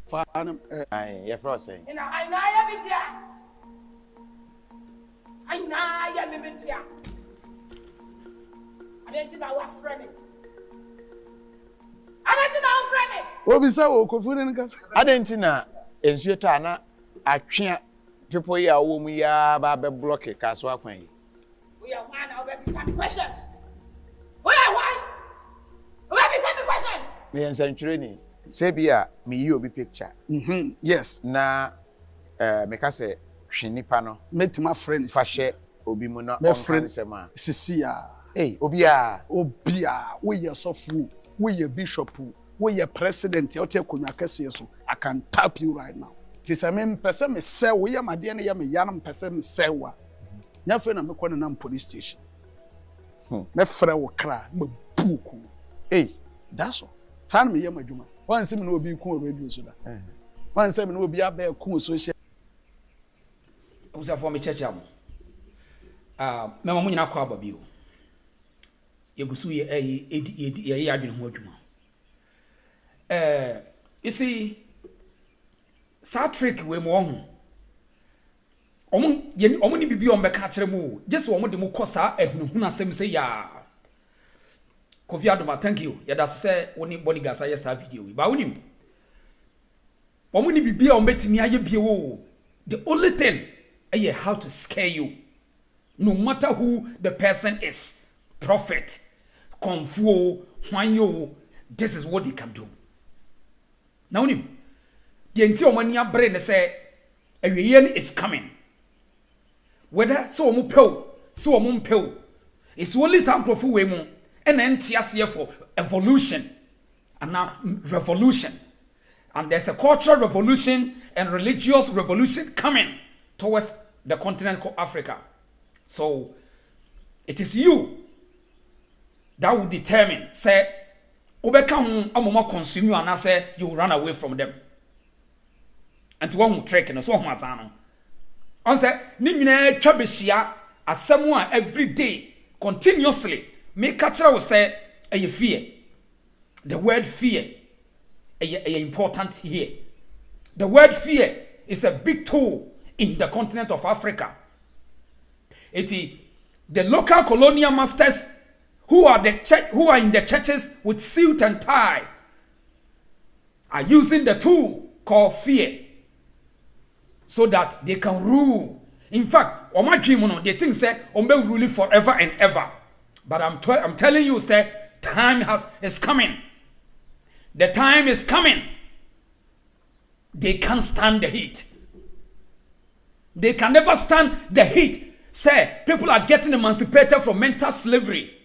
Farnham. Aye, you're frozen. And I know you, dear. I know you, dear. I didn't know what friend. I didn't know friend. What be so confident? I didn't know. Is your tana? I can't. People here, we are Baba block it, Caswa Quay. We are one of the some questions. We are one. We have some questions. Me and Century. Sebia, me you be picture. Yes. Na, make say, Shinipano. Met my friends. Fashe, Obinim not my friend. Sema. Sisia. Hey, Obia. We are so full. We are bishop. We are president. You take Kunyakasi. So I can tap you right now. Tis a man person me say we are my DNA. Me yanam person say wa. Your friend am going to police station. Me friend will cry. Me buku. Hey, that's all. Time me yama juma. One say me no be cool radio so that. One say me no be a cool social. Usa for me church am. Me mamu nyina kwa babio. Yegusu ye adwene ho adwuma. You see, Star Trek we mo ho. Omo ni bibi on be ka kire mu. Just omo de mo kosa ehunu asem say ya. Kofi Adoma, thank you. Ya da say woni Bonigas aye sa video. Ba wonim. Omo ni bibi on betimi aye bie wo. The only thing is how to scare you. No matter who the person is. Prophet, Konfuo, Hwanyo, this is what they can do. Now, the entire money brain say, a year is coming. Whether so mupel, so mumpel, it's only some profu wemo, and then here for evolution, and now revolution. And there's a cultural revolution and religious revolution coming towards the continent called Africa. So, it is you that will determine, say, Obeka hon amoma consume you and say you run away from them. And to one trek and so on Azaaa. On say, ni nyina twa behia asem a every day continuously make catcher will say a fear. The word fear is important here. The word fear is a big tool in the continent of Africa. It is the local colonial masters who are in the churches with suit and tie are using the tool called fear so that they can rule. In fact, on my dream, they think say ombe rule forever and ever. But I'm telling you, say time is coming. The time is coming. They can't stand the heat. They can never stand the heat. Say people are getting emancipated from mental slavery.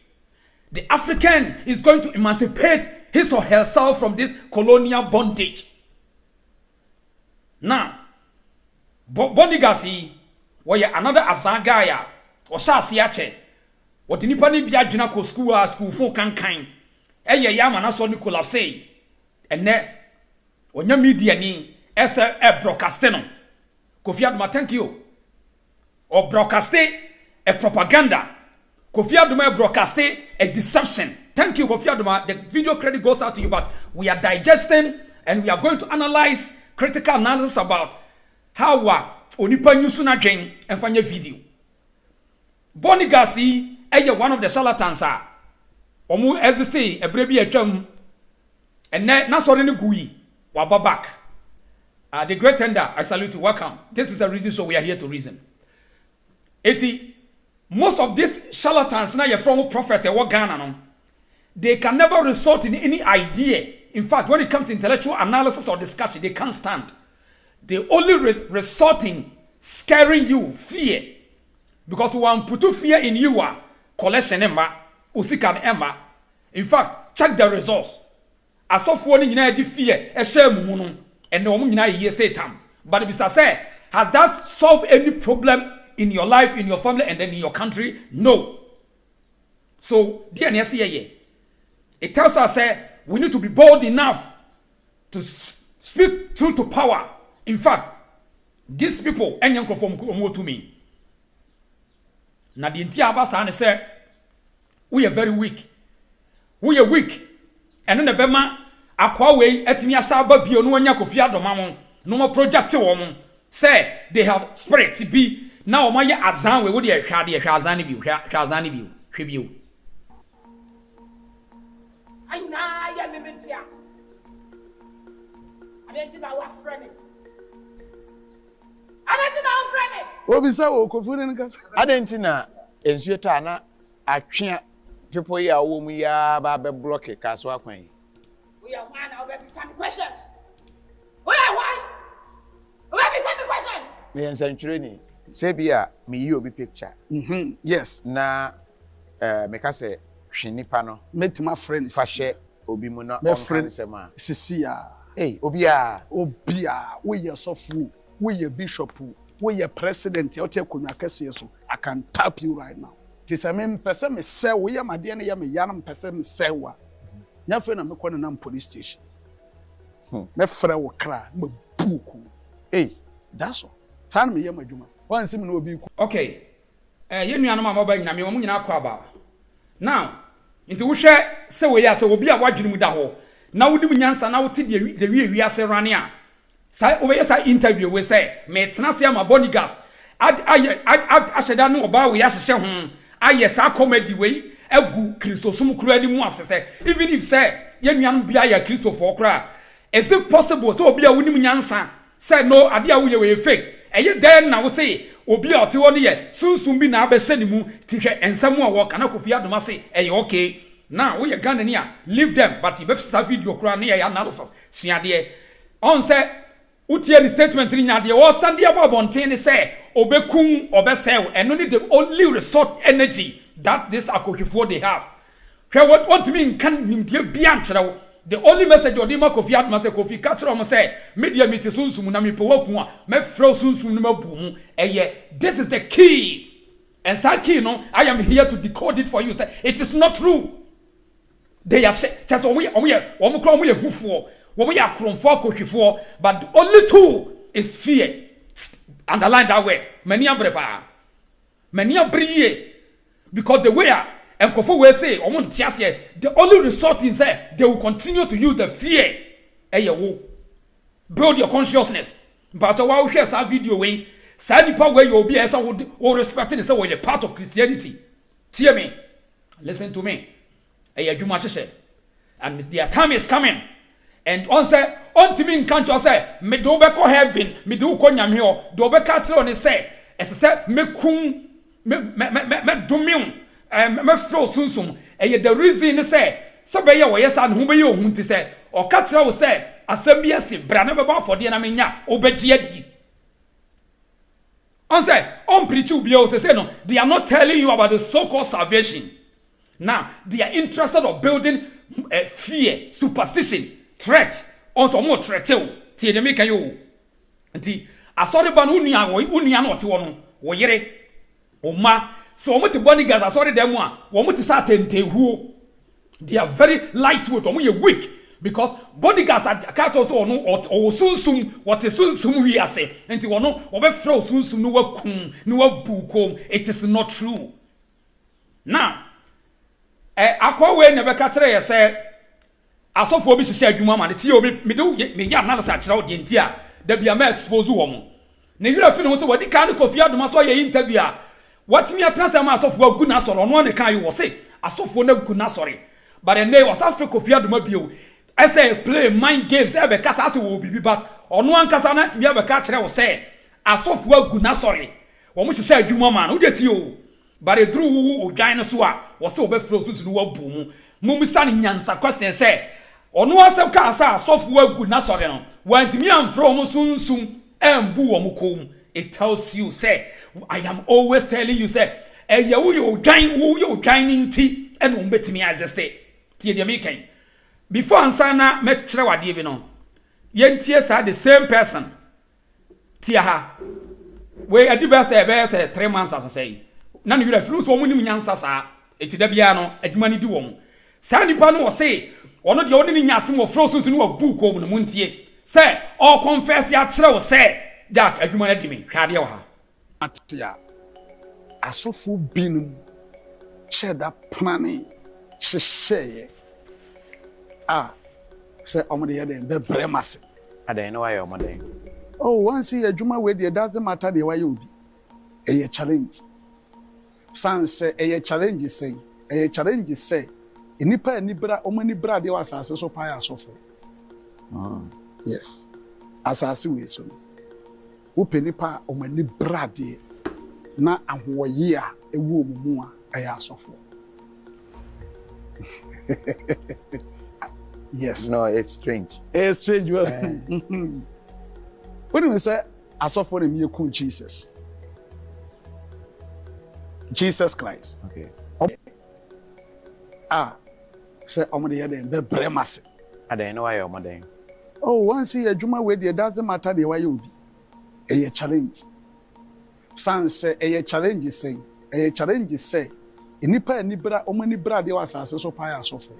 The African is going to emancipate his or herself from this colonial bondage. Now, Bonigas, where another Azaaa guy, or Shasiache, what the Nippani Biajina school for kind, Yamana so Nicola say, and ne, when your media ni, a broadcasting. Kofi Adoma, thank you. Or broadcasting a propaganda. Kofi Adoma broadcasting a deception. Thank you, Kofi Adoma. The video credit goes out to you, but we are digesting and we are going to analyze critical analysis about how onipa nyusuna gen and find your video. Bonigas one of the charlatans omu existe a brebi etwam and na sorry ni gui wa back. The great tender, I salute you. Welcome. This is a reason, so we are here to reason. Most of these charlatans now, you're from prophet or Ghana, they can never resort in any idea. In fact, when it comes to intellectual analysis or discussion, they can't stand. They only resort in scaring you, fear. Because one put fear in you, collection emma, usikan emma. In fact, check the results. As of one in fear, a shame, and no one in Satan. But if I say, has that solved any problem in your life, in your family, and then in your country? No. So, dear NSCA, it tells us we need to be bold enough to speak truth to power. In fact, these people, and young from to me. Now, the entire Azaaa say, we are very weak. We are weak. And then the Bema, akwa we etimi asa ba bio no anya Kofi Adoma mo no mo project wo mo say they have spirit be na o ma ye Azaaa we wo de hwa de hwa Azaaa ne bi hwa Azaaa ne bi hwe bio ai na ya me media adenti na wa frame adenti na wa frame Obisa wo Kofi ne nkasa adenti na ensuo ta na atwea people ya wo mu ya ba be block kaso akwan we are man now baby some questions we are why baby some questions me nsantwere ni say bia me yi obi picture yes na me ka say hwe nipa no metima friends fa hye obi mu na my on friend sema sisia obia we ye sofu we ye bishop we ye president ya ote konwa kase so I can tap you right now tisa me mpese me se we ye made ne ye me yanam mpese me se wa nya fe na me kɔ na police station me frɛ wo kra me buku that's all tan me ye madwuma wan sim na obi ku okay ye nuanom a moba nyame wo nyina akɔ aba now nti wo hwɛ se we ya se obi a wadwene mu da ho na wo dim nyansa na wo te de wi ase rane a sai obeye sa interview we say me tena se ama Bonigas asheda no oba we ya hye ho aye sa comedy we agu Christosum kura ni mu asese even if say ye nuan bia ya Christopher kura is it possible so obi a wonim nyansa say no ade a wo ye we fake eye den na wo say obi a ote wo ne ye sunsum bi na abese ni mu ti hwe ensam a wo kana Kofi Adoma say eye okay now we ye Ghana ni a leave them but if sa video kura ne ye analysis suade on say utie ni statement ni nyade wo sande ababonten ni say obekun obesel eno ni the only resort energy that this akohwefo they have hwe what mean kan nimdie bia nkyerɛw the only message odima Kofi Adoma say Kofi ka kyerɛ mo say media meet sunsum na me pewaku a me frɛ sunsum no mabu mu eye this is the key and that key no I am here to decode it for you say it is not true they are just omo kro omo ye hufo omo ye akromfo akohwefo but the only tool is fear underline that word many abrepa many abriye because the way and Kofi will say omo ntiase the only resort is say they will continue to use the fear wo build your consciousness but wa share that video we say nipa where you be as we respecting say we are part of Christianity hear me listen to me adwuma hye and their time is coming and on say on to me can't say me do be ko heaven me do ko nyame ho do be ka tro ne say say me kum me domium me flow sunsum the reason is say be ye wo yes an ho be ye ohun ti say o ka tro say asem bi ase bra na be ba for de na menya obegye adi on say on preach ubi o say no they are not telling you about the so-called salvation. Now, they are interested in building fear, superstition, threat. Also, more threat. Tie de make you. Nti asori ban unia no te wono. Wo yere. O ma so omo te Bonigas asori dem a wo mo te sa tentehu. They are very lightweight. Omo ye weak because Bonigas catch also ono o sunsum what sunsum wi ase. Nti wono obe fro sunsum no wakum no wabukom. It is not true. Now akwa we ne be ka kire ye se asofo bi hye adwuma ma ne tie obi me do me ya analysis a kire o de ntia da bia ma expose wo mo ne yura fi no so wodi kan Kofi Adoma so ye interview a watimi atrasa ma asofo agu na soro no ne kan yi wo se asofo na gu na soro but ne was Africa Kofi Adoma bio I say play mind games e be kasa ase wo bibi but ono ankasa na bia be ka kire wo se asofo agu na soro wo mo hye adwuma ma na wo de tie o but the Tr0uble odwan so a wo se obefro susu no wabu mu mumisa nyansa question say ono asem ka asa asofo agu na sore no wantimi amfro mo sunsum embu wo kom it tells you say I am always telling you say ye wo yo odwan nti eno mbetimi azeste tie de me kan before ansana me kire wade bi no yentie sa the same person tie ha we adiba say be say 3 months as say na ne yura filu so omunim nyansa saa etida bia no adwuma ni di wom saa nipa no wo se ono de oni ni nyase mo fro so no wabu ko mu no muntie say all confess ya kire wo say that adwuma na di me hwade wo ha atia asofo binum cheda plane hyehyeye Say omode ye den be bremase. Adan no why omode. Oh, once you adwuma we dey doesn't matter the way you be. A challenge. San say a challenge say. A challenge say. Enipa enibra omani bra de wasase so pa asofo. Yes. Asase we so. Wo penipa omani bra de na ahoye a ewu omumu a aya asofo. Yes. No, it's strange. It's strange. When we say asofo na me ku Jesus. Jesus Christ. Okay. Say omode ye den be bremase. Adan no why omode. Oh, once you adwuma we dey doesn't matter the way you be. A challenge. San say a challenge say. A challenge say. Enipa enibra omani bra de wasase so pa asofo.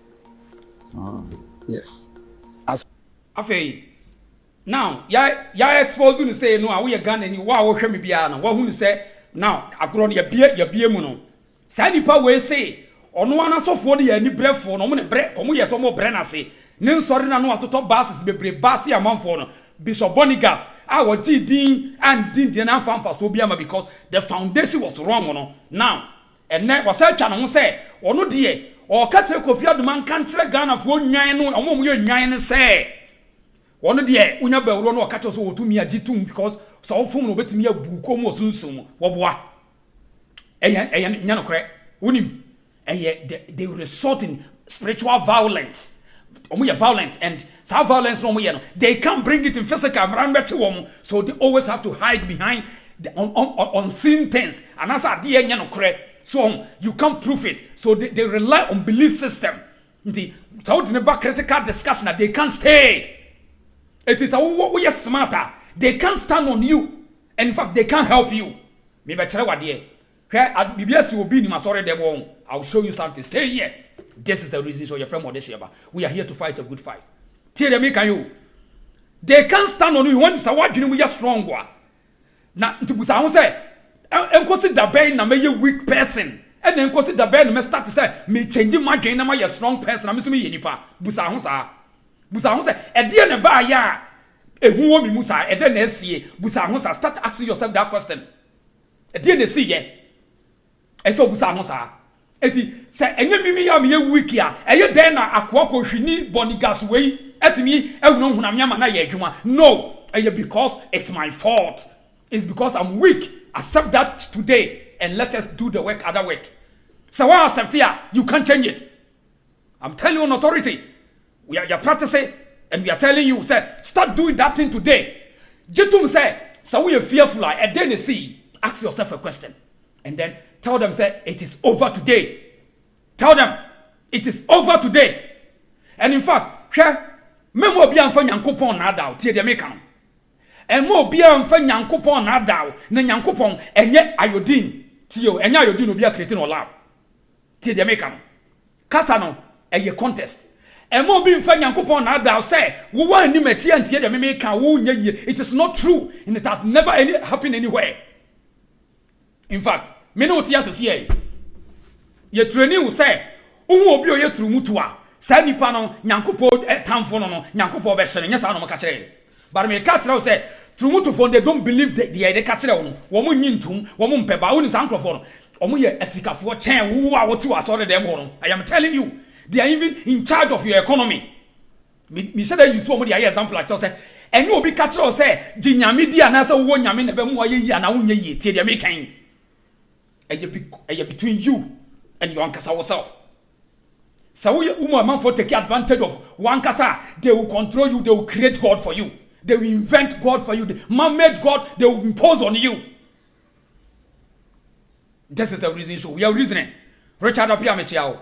Yes. Afei. Now, ya expose you say no, we Ghana ni wa wo hwe me bia na wo hu say now agro no ya bie mu no. Sa nipa we say ono ana sofo no ya ni brefo no mo ne bre komo ye so mo bre na se. Ne nsori na no atoto bases bebre base amanfo no. Bishop Bonigas our din and din na fanfa so bia ma because the foundation was wrong no. Now, and ne was twa no ho say ono de o ka tire Kofi Adoma kan tire Ghana fo nwan no omo mo ye nwan ne say ono de unya bawro no o ka tire so otumi agitum because so ofum no betimi abu kom osunsum wo boa enya nya no kre unim they resort in spiritual violence. Omo violent and so violence no mo they can't bring it in physical so they always have to hide behind the unseen things and as a dey nya no kre so you can't prove it so they rely on belief system without the critical discussion that they can't stay. It is a we are smarter. They can't stand on you and in fact they can't help you. Me be chere wade here at BBS Obinim sorry dem won. I'll show you something. Stay here. This is the reason so your friend Modesheba. We are here to fight a good fight. Tell them can you. They can't stand on you when say what you we are strong wa. Na ntibusa ho say enkosi da ben na me weak person. And then enkosi da ben me start to say me change my gain na my strong person. Na me so me nipa. Busa ho sa. Busa ho say e de ne ba ya ehu wo mi musa e de na esie. Busa ho sa start asking yourself that question. E de na see ye. E so busa ho sa. Eti say enye mimi ya me weak ya. E ye den na akwa ko hwini Bonigas wey. Etimi ehunu hunam ya ma na ye adwuma. No, because it's my fault. It's because I'm weak. Accept that today and let us do the work, other work. So why accept here? You can't change it. I'm telling you on authority. We are practicing and we are telling you, say, start doing that thing today. Jitum say, so we are fearful. And then you see, ask yourself a question. And then tell them, say, it is over today. Tell them, it is over today. And in fact, here, memo bi amfa nyankopon na ada tie de meka no emo bi amfa nyankopon na ada na nyankopon enye iodine tio enye iodine obi akrete no lab tie de meka no kasa no eye contest emo bi amfa nyankopon na ada say wo wa ani machi antie de meka wo nya ye. It is not true and it has never happened anywhere. In fact me no tia sese ye training wo say wo obi o ye tru mutua sa nipa no nyankopo tamfo no nyankopo be hye nyesa no maka kire but me ka kire say Tr0uble they don't believe they ka kire no wo mo nyintum wo mo mpeba wo ni sankrofo no wo mo ye asikafo chen wo a wo ti asore dem ho no. I am telling you they are even in charge of your economy. Me say that you so mo dey example like say enu obi ka kire say ginyame di anasa wo nyame ne be mo aye yi ana wo nya yi tie dem kan between you and your ankasa yourself. So man for take advantage of one kasa, they will control you, they will create God for you. They will invent God for you. The man-made God, they will impose on you. This is the reason so we are reasoning. Richard Apia Mechiao.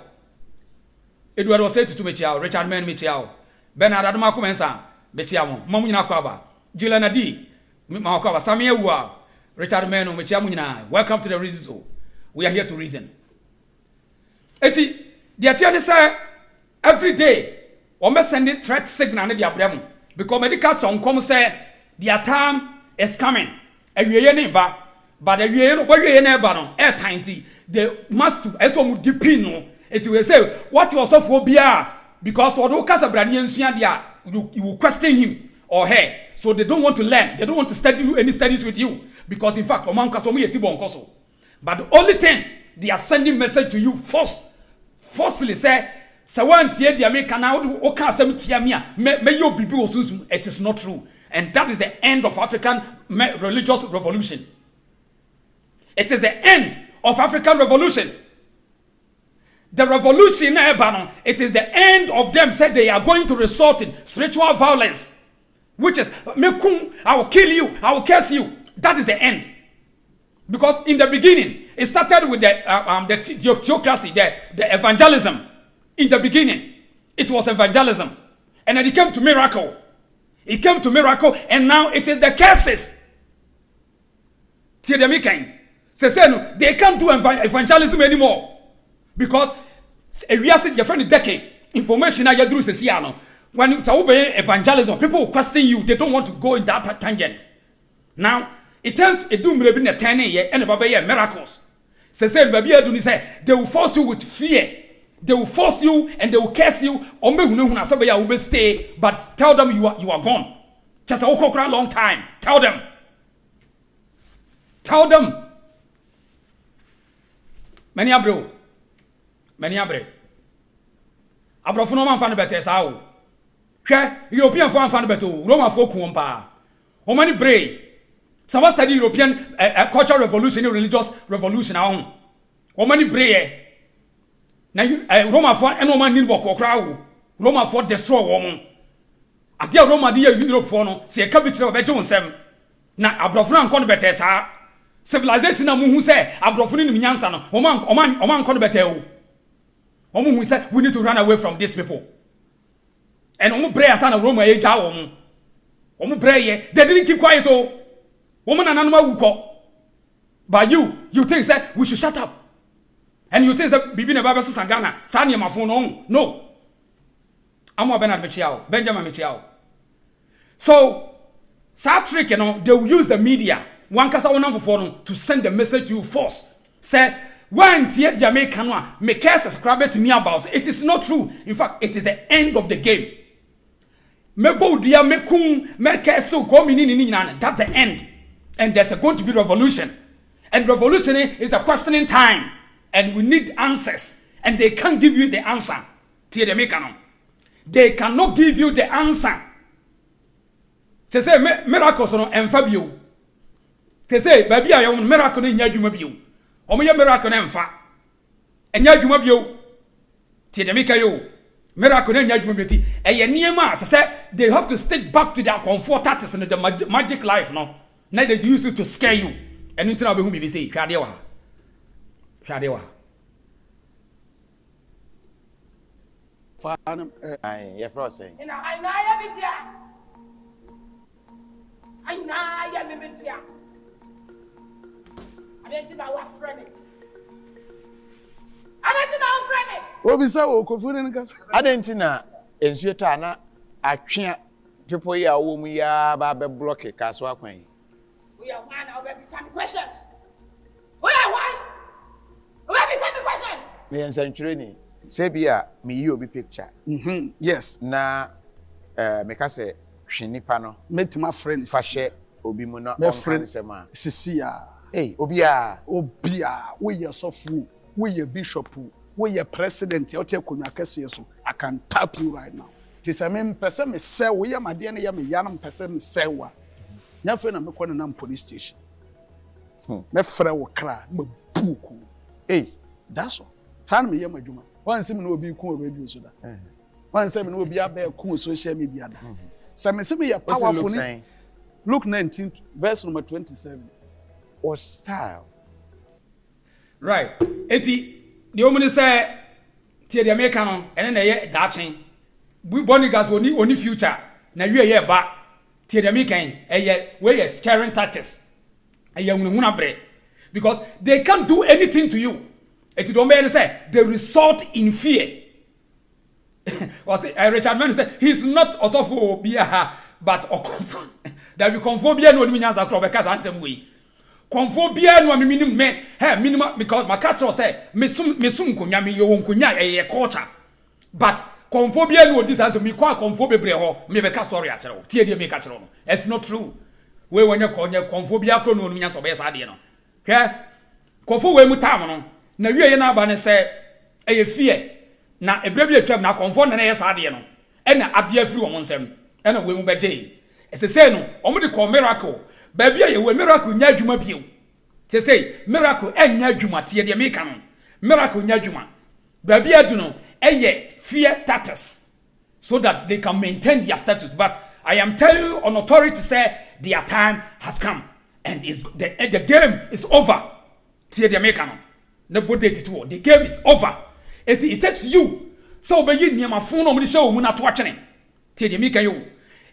Edward was said to Mechiao, Richard Men Mechiao. Bernard Adama Kumensa, Mechiamo, Mamuna Kwaba, Juliana D, Makawa, Samia Wa, Richard Men Mechiamuna. Welcome to the reason so. We are here to reason. Eti the attorney say every day we must send it threat signal na dia brem because medical song come say their time is coming. Ewiye ne ba but ewiye no ewiye na ba no airtime they must eso mu dipin no it will say what you also for bia because although Casabranian Suadia, you will question him or her. So they don't want to learn. They don't want to study any studies with you. Because in fact, but the only thing they are sending message to you forcefully say, it is not true. And that is the end of African religious revolution. It is the end of African revolution. The revolution, it is the end of them. Said they are going to resort in spiritual violence, which is I will kill you, I will curse you. That is the end. Because in the beginning, it started with the theocracy, the evangelism. In the beginning, it was evangelism, and then it came to miracle. It came to miracle, and now it is the curses. They can't do evangelism anymore because we are saying your friend decade information I do says when it's evangelism, people will question you. They don't want to go in that tangent. Now it tells it do maybe a 10 year and about miracles. Say they will force you with fear. They will force you and they will curse you. Or maybe you will stay, but tell them you are gone. Just a long time. Tell them. Tell them. Many abro. Abro for no man fan better sao. European fan better. Roma folk wompa. How many brave? Some study European cultural revolution, religious revolution. How many brave? Now Roma for and woman need walk or crowd. Roma for destroy woman. At the Roma dear Europe for no, say a capital of Bejon 7. Now Abrofran con better sa. Civilization who say Abrofun in Yansano, Oman con better. Omu who said we need to run away from these people. And Omu Brea son of Roma age Omu Brea, they didn't keep quiet oh. Woman and animal will call. But you think that we should shut up. And you think that Bibina Baba Sangana, Sanya my phone on. No. I'm Benjamin Michiao. So, sad trick, they will use the media, one casa one for phone to send the message to you first. Say, when Tia Jamaican make a subscribe to me about it is not true. In fact, it is the end of the game. Mebo dia mekung make so go that's the end. And there's going to be revolution. And revolution is a questioning time. And we need answers. And they can't give you the answer. They cannot give you the answer. They say miracles on Fabio. They say, baby, I want miracle in Yajumabio. Or me a miracle in Fa. And Yajumabio. Tidamikayo. Miracle in Yajumabiti. And Yaniama said they have to stick back to their comforters and the magic life now. Now they use it to scare you. And into our whom you say, Shadewa. Shadewa. You're frozen. I didn't know what friend. Obisa wo kofune nkasa. Adentina ensuo ta na atwe people ya wo mu ya ba be block kaso akwan. We are one now baby some questions. We are one. Baby some questions. Me ensanchire ni. Say bia me yi obi picture. Yes. Na me ka say hwe nipa no. Meet my friends. Fa hye obi mu na on friend sema. Sisia. Hey, obia, we are sofu, we are bishop, we are president, you take kunya kese so. I can tap you right now. Tis person me say we are my dear ya me yanam person say wa. Nya friend na me kwa na police station. Me frɛ wo kra, me buku. Hey, that's all. San me yema dwuma. Wan se me no obi ku radio so da. Wan se me no obi abe ku social media da. Sa me se me ya powerful ni. Luke 19 verse number 27. Or style. Right. Eti the woman say tie the American and then they daaching. We Bonigas oni future. Na we ye ba tie the American we scaring tactics. Because they can't do anything to you. Eti don't make say they resort in fear. Was Richard Mann said he's not also for bia but that we confirm bia no means across because answer we. Confo bia no minimum me minimum because my culture say me sum kunya me yo kunya culture but Conphobia no this as me kwa conphobia breho me be ka story a kyerɛ tie de me ka kyerɛ no it's not true we when you conphobia kro no nya so be sa de no hwɛ konfo we mu tam no na wie ye na aba ne sɛ ɛyɛ fie na ebra bi atwam na konfo na yɛ sa de no ɛna ade afiri wɔn nsɛm ɛna we mu bɛgye ɛsɛ sɛ no ɔmo de kɔ miracle ba bia ye we miracle nya adwuma bio te sɛ miracle ɛnya adwuma tie de me ka no miracle nya adwuma ba bia du no ɛyɛ fear status so that they can maintain their status. But I am telling you on authority say their time has come and the game is over. The game is over. It takes you. So be you near my phone on the show not watching. Tell the make you.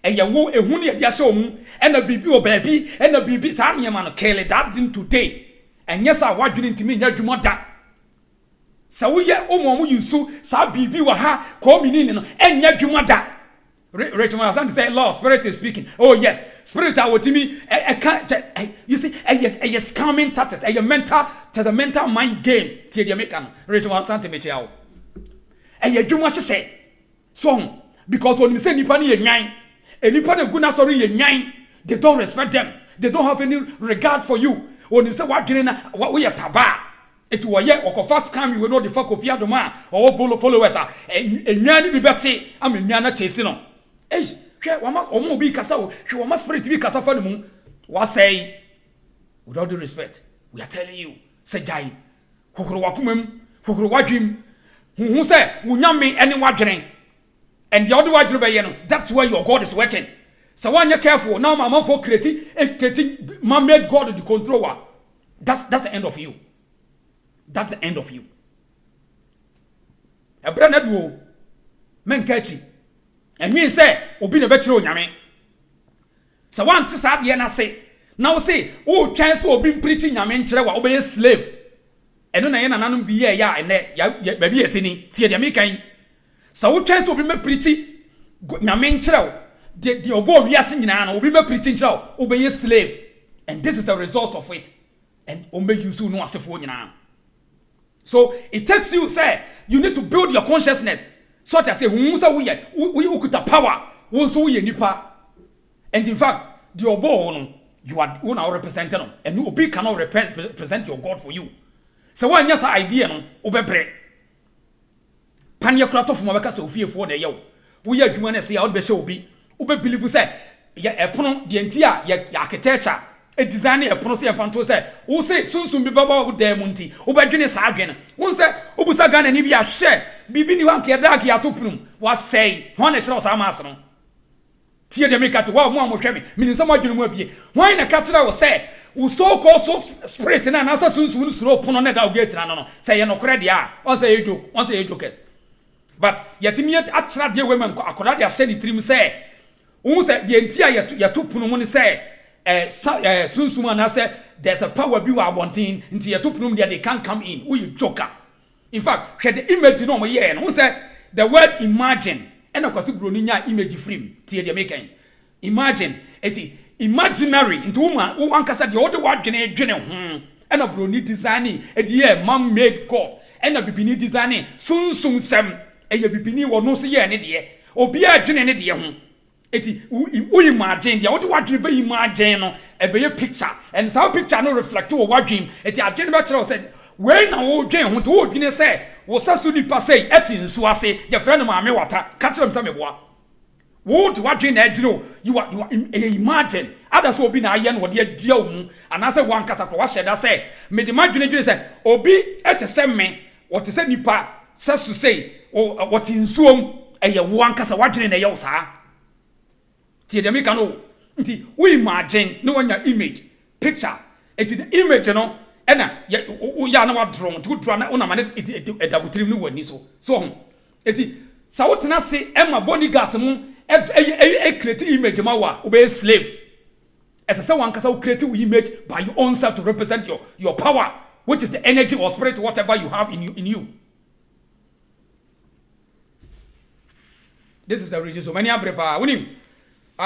And you wo a huni at your show and a baby or baby and a baby Sanya man Kelly that didn't today. And yes, I want you to me you want that. So we are you so sa bibi wa ha ko mini no enya dwuma da Rachel Asante say Lord spirit is speaking. Oh yes, spirit awotimi you see a scamming tactics a mental mind games tie de make am Rachel Asante me chia wo a dwuma hye so because when you say nipa ne yenwan nipa na guna sorry yenwan they don't respect them, they don't have any regard for you. When you say what na we are taba it was yet or first come you will know the fuck of Yadoma or followers are and nyan be better. I mean, Yana chasing on. Eh, one must almost be Casa, she must spirit to be Casa for the moon. What say? With all due respect, we are telling you, say Jai, who could walk him, who say, who yam me any watching. And the other watcher, that's where your God is working. So when you're careful, now my mom for creating man made God the controller. That's the end of you. That's the end of you. A brand new men catch it. And me say, Obinim betro nyame. So one to sad yena say, now say, oh, chance to be preaching nyame nkyere obey a slave. And no na yena nanum bi ya and ya baby etini, tie de mekan. So chance to be me preaching nyame nkyere the obo wiase nyina na obi me preaching nkyere obey a slave. And this is the result of it. And ombe you so no asefo nyina. So it takes you, say, you need to build your consciousness. So that say, we could power, also we nipa. And in fact, the obo, you are now representing them, and you cannot represent your God for you. So when yes idea no obebre. Panya krato from Waka so fear for the yo. We are human say out be show be. Ube believe say, ya epono the entire ya architecture. A designer a pronounce fanto say, who say soon be baba with them munti, Ubadjune Sargent. One say, Ubusagan and Ibia share, Bibini Wanki Daki Atupum, was say, one at Ross Amason. Tia de make at one more shemmy, meaning somewhat you will be. Why in a catcher was say, who so called so spirit and an assassin's wound slow upon it out get no say no credia, or say you do, once a jokers. But yet immediate at dear women, Akoradia said it trim say, who said the entire Yatupun say. Sunsuma say there's a power be wanting into your tupnum there they can't come in. We joker. In fact, had the image no more and who said the word imagine and of course the broninya image frame tear the making. Imagine it imaginary into woman who one cast the other word general and a brony designing a dear man made God and a bibini designing soon sem a bibini or no see any dear or be a gen any dear. Eti we imagine the what dream be imagine no e be a picture and so picture no reflect what dream eti adwene be kire said when na wo dwen ho to wo dwene say wo sasu ni pasai eti nso ase your friend ma me wata ka kire msa me boa wo to what dream na adwene you are imagine others will be na aye no wo de adua wo and I say one kasa ko wa sheda say me de madwene say obi eti say me what say nipa sasu say what nsuom eye wo ankasa wadwene na ye wo saa. Tie de meka no nti we imagine no one your image picture it the image no ena ya na wa draw to draw na una mane da butrim no wani so eti sa wotena se Emma Bonigas mu create image ma wa obey slave as say one kasa create image by your own self to represent your power which is the energy or spirit whatever you have in you. This is the reason so many abrepa wonim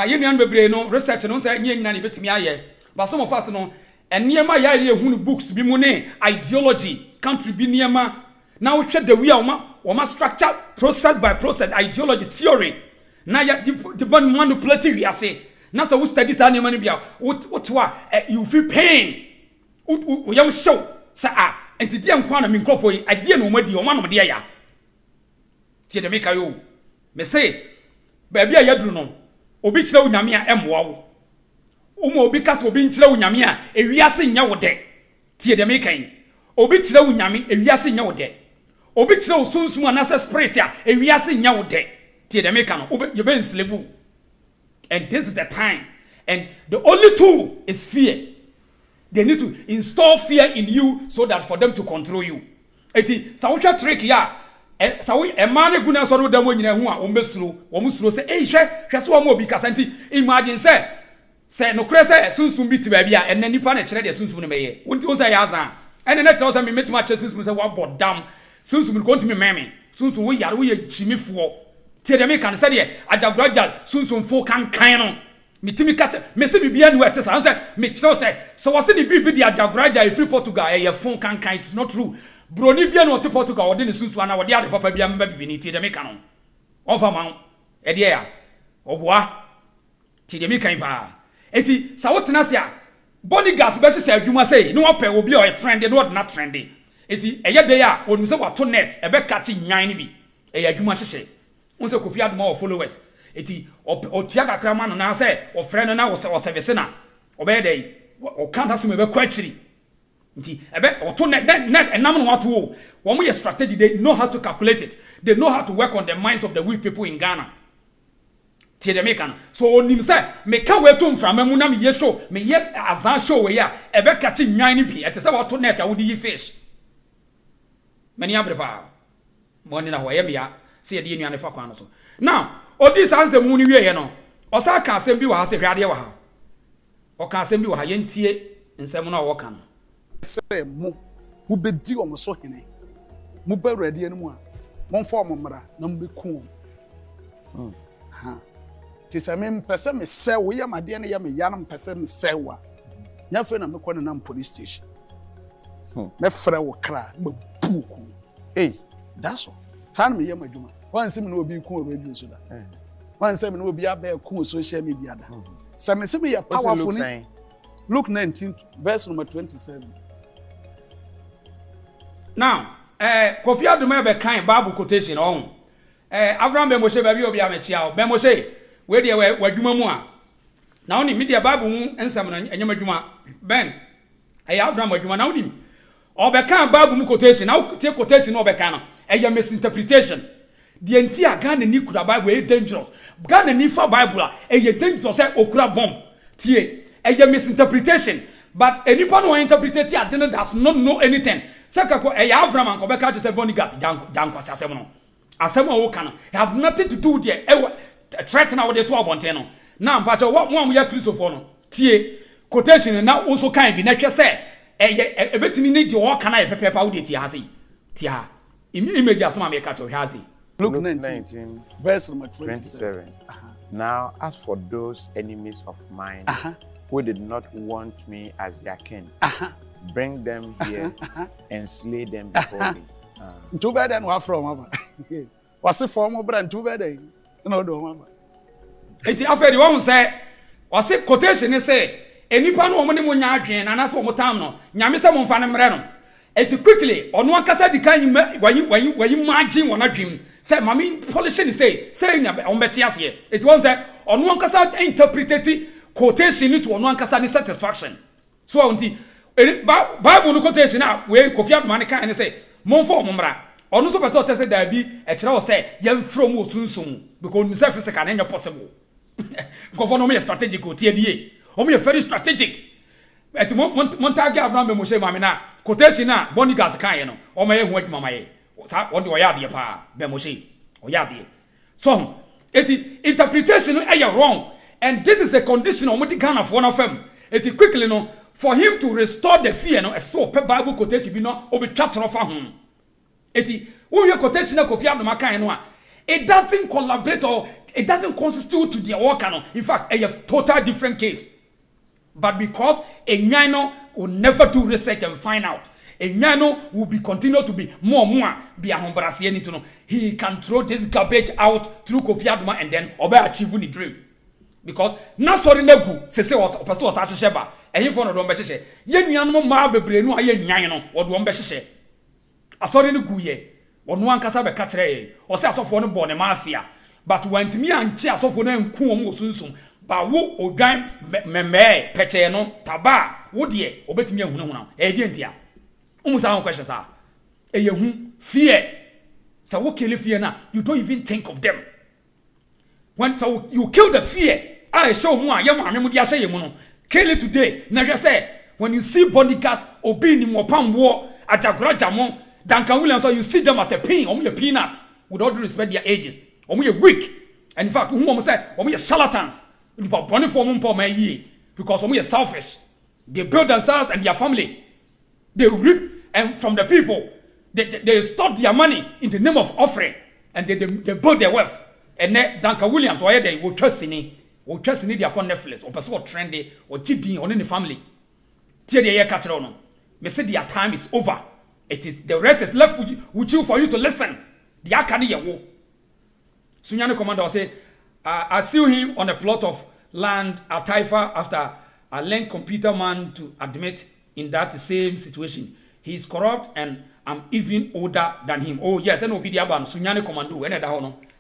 you know, bebre no research no say nyina na betimi aye but some of us no enema ya hunu books bi mu ne ideology country bi niema na wo hwe the way wɔma structure process by process ideology theory na ya the manipulative wiase na sɛ wo study saa nneɛma no bia what you feel pain wo yam show sa entity nkwa na minkrofo yi ade na omadi o manom de ya tie de meka yo me say baabi a yaduru no obi kyerɛ wo nyame a emmoa wo umo obi kasa obi nkyerɛ wo nyame a ewiase nya wo de tie de meka yi obi kyerɛ wo nyame ewiase nya wo de obi kyerɛ wo sunsum anasa spirit a ewiase nya wo de tie de meka no you be enslaved. And this is the time. And the only tool is fear. They need to install fear in you so that for them to control you. Eti sawucha trick ya sawu emane guna so do mo nyina hu a wo musuro say hwe so mo obi kasa nti imagine say no kure say sunsun bi ti ba bia enne nipa na kire de sunsun no meye wonti wo say ya Azaaa enne na tell say me metima kire sunsun say wa bodam sunsun ko ntimi meme sunsun wo yare wo ye chimifo tie de me kan say de ajagrajal sunsun fo kan no mitimi kata me se bibia no ete say me kire say so was ni bibi de ajagrajal free Portugal ye fo kan it's not true broni bia no te Portugal wo de ne sunsun ana wo de ade papa bia mba bibi ni tie de me kan no onfa man e de ya oboa tie de me kan pa eti sa wotena se a Bonigas be hye adwuma sei no ope obi o trend no not trendy eti eye dey a wonu se wato net e be catch nyan ni bi e adwuma hye unse Kofi Adoma o followers eti otua kakra ma no na se o frɛ no na wo service na obe dey o kanta se me be kwa chiri nti e be wato net enam no wato wo mo ye strategy, they know how to calculate it, they know how to work on the minds of the weak people in Ghana. So onim say me ka we to mframa mu na me ye show me yes Azaaa show we ya e be catch nwan ni bi e te say wato net a wo di fish mani abrepa mo ni na ho ye bia se ye di nwan fa kwan no so now odi sanse mu ni wie ye no o sa ka asem bi wa ha se hwade wa ha o ka asem bi wa ha ye ntie nsem no wo ka no say mu be di o mo so hene mu ba urade enu mu a mo mfa o mo mra na mu be ku ha tisa me mpese me se wo ya made ne ya me ya na mpese me se wa nya fe na me kɔ na police station me frɛ wo kra me buku that's all tan me ya madwuma wan se me no obi ku radio so da wan se me no obi aba ku social media da se me se me ya powerful ni Luke 19 verse number 27 now Kofi Adoma be kan Bible quotation on Abraham be Moshe ba bi obi amechia o be Moshe we de wadwuma mu a na oni media Bible mu ensam na enyem adwuma ben Abraham wadwuma na oni obe kan Bible mu quotation na tie quotation obe kan no misinterpretation the entire Ghana ni kura Bible is dangerous Ghana ni fa Bible a dangerous say okura bomb tie misinterpretation but anyone who interpreted it does not know anything sakako Abraham and Kobe catch say Bonigas jankwasa asem no asem o kan have nothing to do there threat na we dey to abonten no na mpacho mo ya Christopher no tie quotation na also kan bi na hwe say ebetimi ne di o kan pepepa wo dey tie ha sei tie ha image asema me catch o hwe ha sei Luke 19 verse number 27 Now as for those enemies of mine who did not want me as their king bring them here and slay them before me. Too bad and what from mama. Was it from brand too bad? No, do mama. Eti afedi won say was it quotation say enipa no mo ne mo nya adwen na na so mo tam no nyame se mo mfa ne mre no. Eti quickly ono akasa di kan wayi margin won adwen say mami polishing say na on beti ase. It won say ono akasa interpreted quotation to ono akasa ni satisfaction. So onti Bible no quotation na we Kofi Adoma ne kan ne say monfo momra ono so beto tese da bi e kire wo say yem from osunsun because me say physical na possible Kofi no me strategic o tie die o me very strategic et montage Abraham be Moshe mame na quotation na Bonigas kan no o ma ye hu adwuma maye sa won de o ya de pa be Moshe o ya de so eti interpretation no wrong and this is a condition o mo di Ghana for na fam eti quickly no for him to restore the fear no so pe Bible quotation bi no obi twatro fa ho eti wo ye quotation na Kofi Adoma kan no a it doesn't collaborate or it doesn't constitute to the work no in fact a total different case but because a nyano will never do research and find out Enyano will be continue to be more be a hombrasi any to know. He can throw this garbage out through Kofi Adoma and then obey achieve the dream. Because na sorry na gu sese o person was ahye ba ehifo no do mbe hye ye nuanom ma bebre no aye nyan no wo do mbe hye asori no gu ye ono ankasa be ka kire ye o se asofo no bo ne mafia but wantimi anche asofo no anku o mo sunsun ba wo odwan meme peche no taba wo de obetimi ahunahuna e de ntia umusa on questions are e ye hu fear so wo kill fear na you don't even think of them when so you kill the fear I show more yamamemu dia say no kill it today na hwe say when you see Bonigas Obinim opam war ajagora jamon Duncan Williams, so you see them as a pin, or a peanut, with all due respect their ages. Or we are weak. And in fact, whom say, or we are charlatans. Because we are selfish. They build themselves and their family. They reap and from the people. They store their money in the name of offering. And they build their wealth. And then Duncan Williams, why they will trust in it. Will trust in it upon Netflix, or person trendy, or cheating on any family. Tear the air catcher on. They say their time is over. It is the rest is left with you for you to listen. The akani yawo. Sunyani commander say, I see him on a plot of land at Taifa after I learned computer man to admit in that same situation. He is corrupt and I'm even older than him. Oh yes, and Obidia ban Sunyani commando.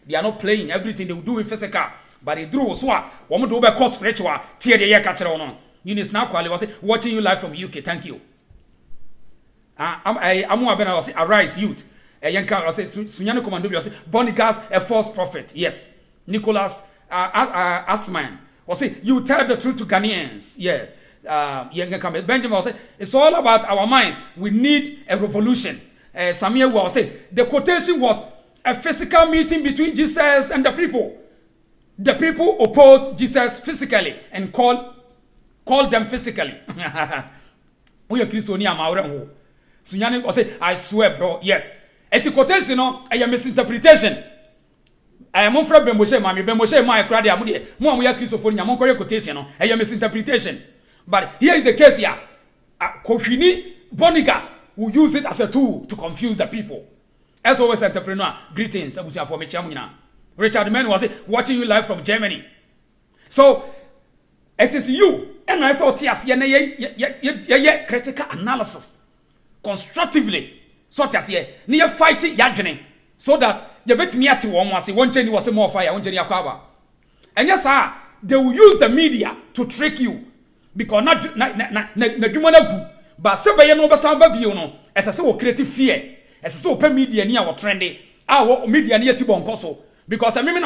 They are not playing everything they will do with physical, but they drew so. Woman do be cause spiritual. Tear the air catcher on. Eunice now quality was watching you live from UK. Thank you. I'm was say arise youth. Yanka was say Sunyani commando was say Bonigas a false prophet. Yes. Nicholas Asman was say you tell the truth to Ghanaians. Yes. Benjamin was say it's all about our minds. We need a revolution. Samir was say the quotation was a physical meeting between Jesus and the people. The people opposed Jesus physically and called them physically. We are Christiania Mauren. Sunyani was say, I swear, bro, yes. Eti quotation no, a misinterpretation. I am on Fred Bemoshe, Mammy Bemoshe, my crowd, Amudia, Mom, we are Christophonia, Moncoya quotation, a misinterpretation. But here is the case here. Kofini Bonigas will use it as a tool to confuse the people. As always, entrepreneur, greetings, for me, Chamina. Richard Mann was watching you live from Germany. So, it is you, and I saw Tias, critical analysis. Constructively, such as ye near fighting yadgening, so that you bet me at one was one jenny was a more fire, one jenny aquaba. And yes, sir, they will use the media to trick you because not but Sabay no Basababiono, as a so creative fear, as a so media near our trendy, our media near Tibon Coso, because I mean,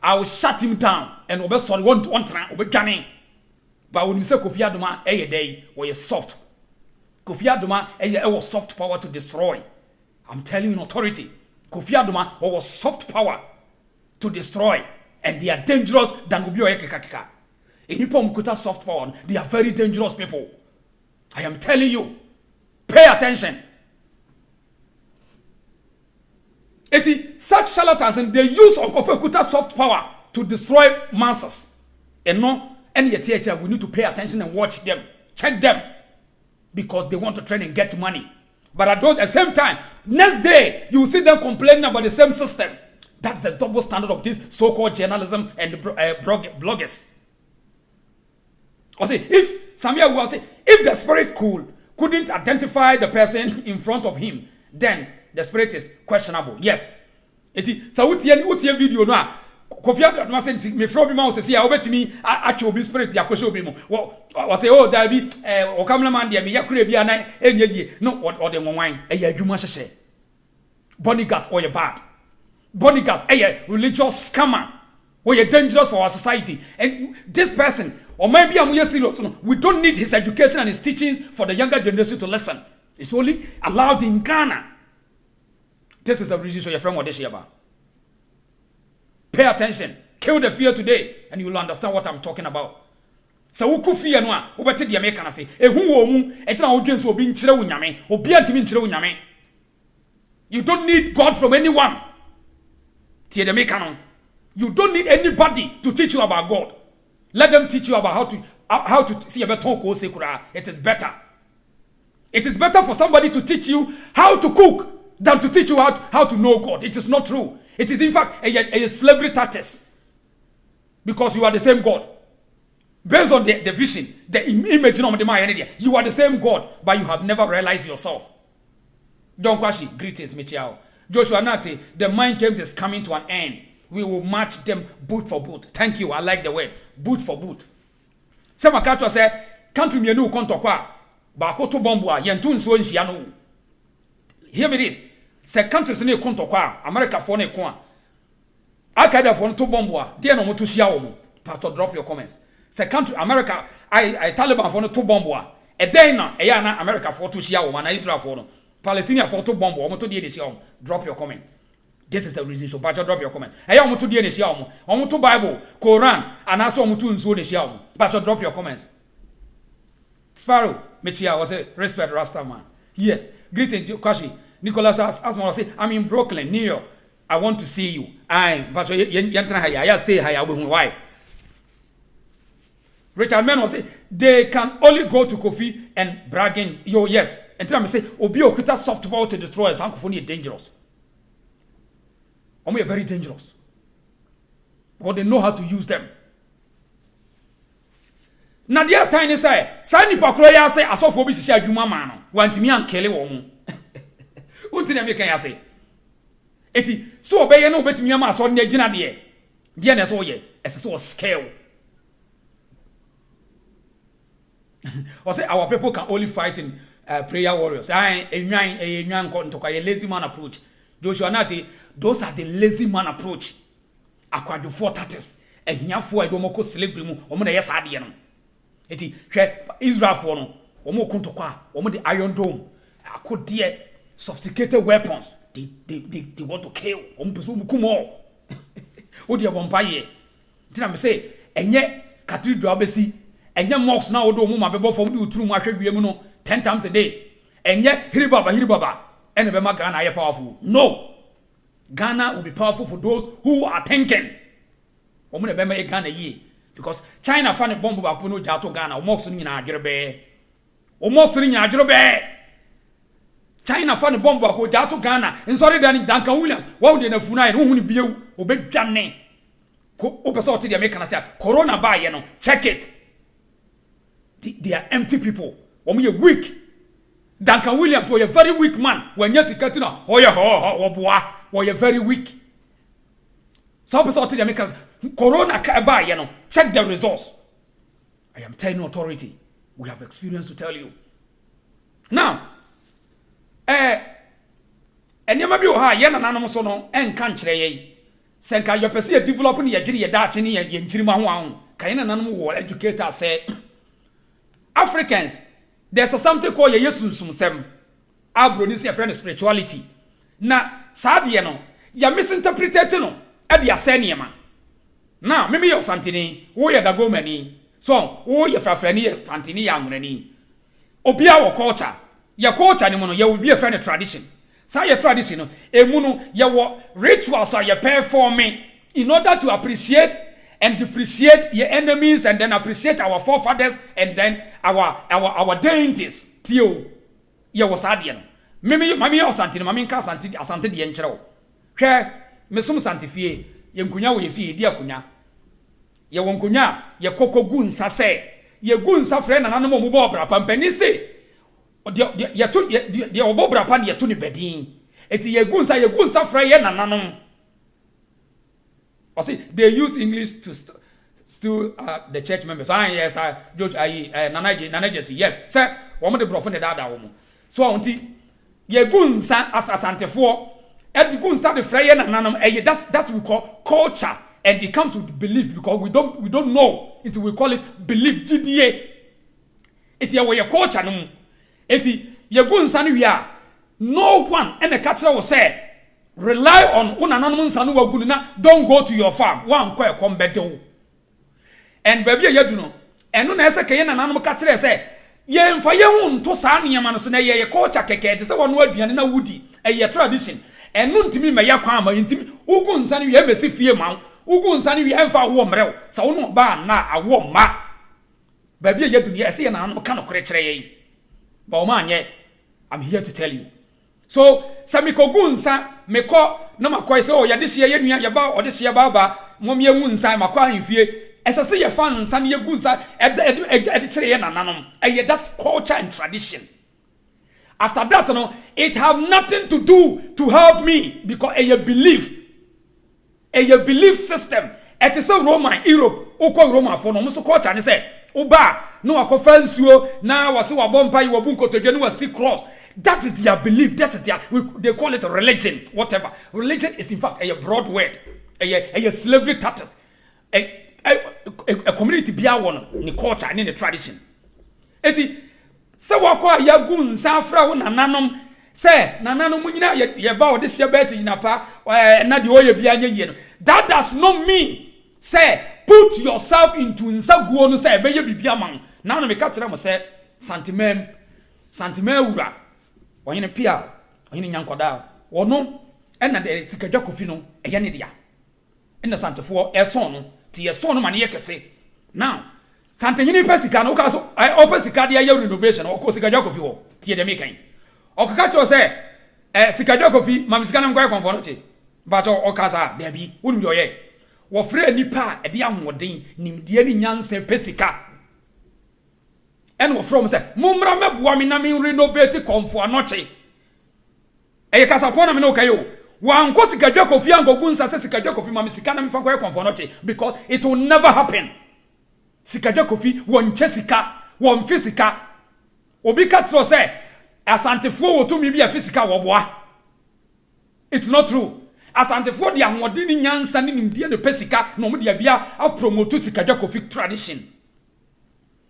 I will shut him down and obey one time, obey gunning. But when you say Kofi Adoma, a day, or you soft. Kofi Adoma was soft power to destroy. I'm telling you in authority. Kofi Adoma was soft power to destroy. And they are dangerous than Gubio Ekekakika. In Nipom soft power, they are very dangerous people. I am telling you. Pay attention. Such charlatans and they use Kofi soft power to destroy masses. And no, any theater, we need to pay attention and watch them. Check them. Because they want to train and get money. But at the same time, next day, you will see them complaining about the same system. That's the double standard of this so-called journalism and bloggers. Or say, if Samuel will say, if the spirit couldn't identify the person in front of him, then the spirit is questionable. Yes. So what video now? Kofi Adoma say me from me mouse say obetimi acho obi spirit ya kwese obi mo wo say oh da bi o cameraman dia me yakure bia na enye yi no o de nwanwan e ya adwuma hyehye Bonigas or bad Bonigas religious scammer or you dangerous for our society and this person or maybe am we serious no we don't need his education and his teachings for the younger generation to listen. It's only allowed in Ghana. This is a reason so your friend what this year about. Pay attention. Kill the fear today, and you will understand what I'm talking about. So who fear no a, wo bete de America na say, ehu wo mu, etina wo dwen so obi nkyere wo nyame, obi antimi nkyere wo nyame. You don't need God from anyone. Tie de America no. You don't need anybody to teach you about God. Let them teach you about how to see about talk or say kura. It is better. It is better for somebody to teach you how to cook than to teach you how to know God. It is not true. It is in fact a slavery tactics. Because you are the same God. Based on the vision, the image of the mind, you are the same God, but you have never realized yourself. John Kwashi, greetings, Michiao. Joshua Nate, the mind games is coming to an end. We will match them boot for boot. Thank you, I like the word. Boot for boot. Some Akato say, country me no konto kwa, bako to bombwa, yentu nso nshia no. Hear me this. Say countries ne konto kwa, America for ne kwa. Akaida for to bombwa, dia no moto shia wo mo. Pastor, drop your comments. Say country America, I Taliban for no to bombwa. E den na, e ya na America for to shia wo, na Israel for no. Palestinian for to bomb, omo to die shia wo. Drop your comment. This is the reason so but drop your comment. E ya omo to die ne shia wo. Omo to Bible, Quran, and also omo to nso ne shia wo. But drop your comments. Sparrow, Michia was a respect Rasta man. Yes. Greeting to Kwashi. Nicholas Asma say, I'm in Brooklyn, New York. I want to see you. But I stay higher. Why? Richard Men will say, they can only go to Kofi and bragging. Yo, yes. And then I say, Obio Kuta softball to destroy us. Uncle Funi dangerous. We are very dangerous. Because they know how to use them. Na dia tiny say, Sani Pakroya say, I saw for be share Juma man. Want me and Kelly woman. Until I can say. Eti, so obey no bet me a mass on the Gina dear. Dear as all ye, as a sort of scale. Or say our people can only fight in prayer warriors. A young cotton to a lazy man approach. Joshua Nati, those are the lazy man approach. Acquired 4 tatters. And here for a domoko slavery, or yes, adian. Eti, Israel for no, omo kontokwa, omo the Iron Dome. I could dear sophisticated weapons. They want to kill. Omo person mukumo. O dear vampire. Did I say? And yet, Tr0uble besi. And yet, mocks now do omo mabebo from you through my 10 times a day. And yet, Hiribaba. And the Ghana are powerful. No. Ghana will be powerful for those who are thinking. Omo the Bema Ghana ye. Because China found a bomb about Puno Jato Ghana, or Moxon in Ajerobe. Or Moxon in Ajerobe. China found a bomb about Jato Ghana, and sorry, Danny Duncan Williams. What would they have funai? Who would be you? Obey Johnny. Opasort the American say, Corona by, you know, check it. They are empty people. When we are weak. Duncan Williams was a very weak man. When yes, Katina, oh, yeah, or you're very weak. So Opasort the Americans. Corona by, you know, check the results. I am telling authority. We have experience to tell you. Now, and you may be high, yan and animals on and country. Senka, your perceive developing your giddy Dutch in your Jirimawan. Can an animal educator say Africans, there's a something called a Yesusum sem. Abronis a friend of spirituality. Now, Sadiano, you're misinterpreting no at the Aseniama. Now, maybe you're Santini, or you're the Gomani, so, or you're Frafreni, Fantini, Yangani. Obia or culture, your culture, you will be a friend of tradition. Say your tradition, a muno, your rituals are your performing in order to appreciate and depreciate your enemies and then appreciate our forefathers and then our deities. Tio, you was Adian. Maybe Mammy or Santini, Maminka Santi, Asante the Enchero. Care, Messum Santifie, Yankunya with fee, dear Kunya. Ye wonkunya ye koko gunsa se ye gunsa friend na no mo bobra pampani se ye obobra pan ye to ni bedin eti ye gunsa friend ye nananom. Or see they use English to still the church members. Yes, George Nanaje yes sir wo de brofo ne dada wo mo so onti ye gunsa asasantefo e di gunsa de friend ye nananom that's we call culture. And it comes with belief because we don't know until we call it belief. GDA. Eti ya your culture no. Eti ye go nsani wi a no one and the catcher will say rely on unananom nsanu wagu na don't go to your farm. One kwa kombedo. And baby ye do no. Eno na ese keye nananom catcher say ye mfa ye hu nto saa niam no so na ye culture keke te se wonu aduane na wudi. Ye tradition. Eno ntimi me ya kwa ama ntimi ugu nsani wi emesi fie ma. Ugu nsani wi emfa wo mrew sa wono ba na awo ma ba bia yadum ye se na no ka no kire kire ye ba o ma anye I'm here to tell you. So, Samiko Gunsa, Meko, no Makoi, so Yadishia, Yaba, or this Yababa, Momia Gunsa, Makwa in fear. As I say, your fans, San Yagunsa, at the train and nanum, and that's culture and tradition. After that, it have nothing to do to help me because a belief system. It is a Roman Europe, Oko Roma for no so culture and say, Oba, no akofensuo, na wase wabompa yi wabunko to dwanu wasi cross. That is their belief. That is their, they call it a religion, whatever. Religion is in fact a broad word, a slavery status, a community bia one ni culture and in the tradition. Eti se wakwa yagun sanfra wo nananom se nananom nyina ye ba ode hye ba ti nyinapa na de oye bia nya yie no. That does not mean say put yourself into nsaguo no say be ye bibia man. Na no me ka kire mo say santimem ura wonyene pia wonyene nyankoda wono na de sikadwa kofi no eye ne dia ina santefo eson no ti eson no ma ne ye kese. Now Santanyini pesika no kaso opesika dia ya renovation o ko sikadwa kofi ho tie de mekan o kaka cho say sikadwa kofi mamisika na ngwa konfo no che ba cho o kasa da bi wonu de oye wo frɛ nipa e de ahoden nimdie ni nyanse pesika en wo from say mumra meboa me na me renovate konfo anoche e kasa pona me no kayo wan ko sikadwa kofi angogu nsa se sikadwa kofi mamisika na me fa ko konfo anoche because it will never happen. Sikadwa kofi won chesika won fisika obi ka tro say asantefo wo to mi bia fisika wo boa. It's not true. Asantefo de ahode ni nyansa ni nimdie no pesika no mo de bia a promote sikadwa kofi tradition.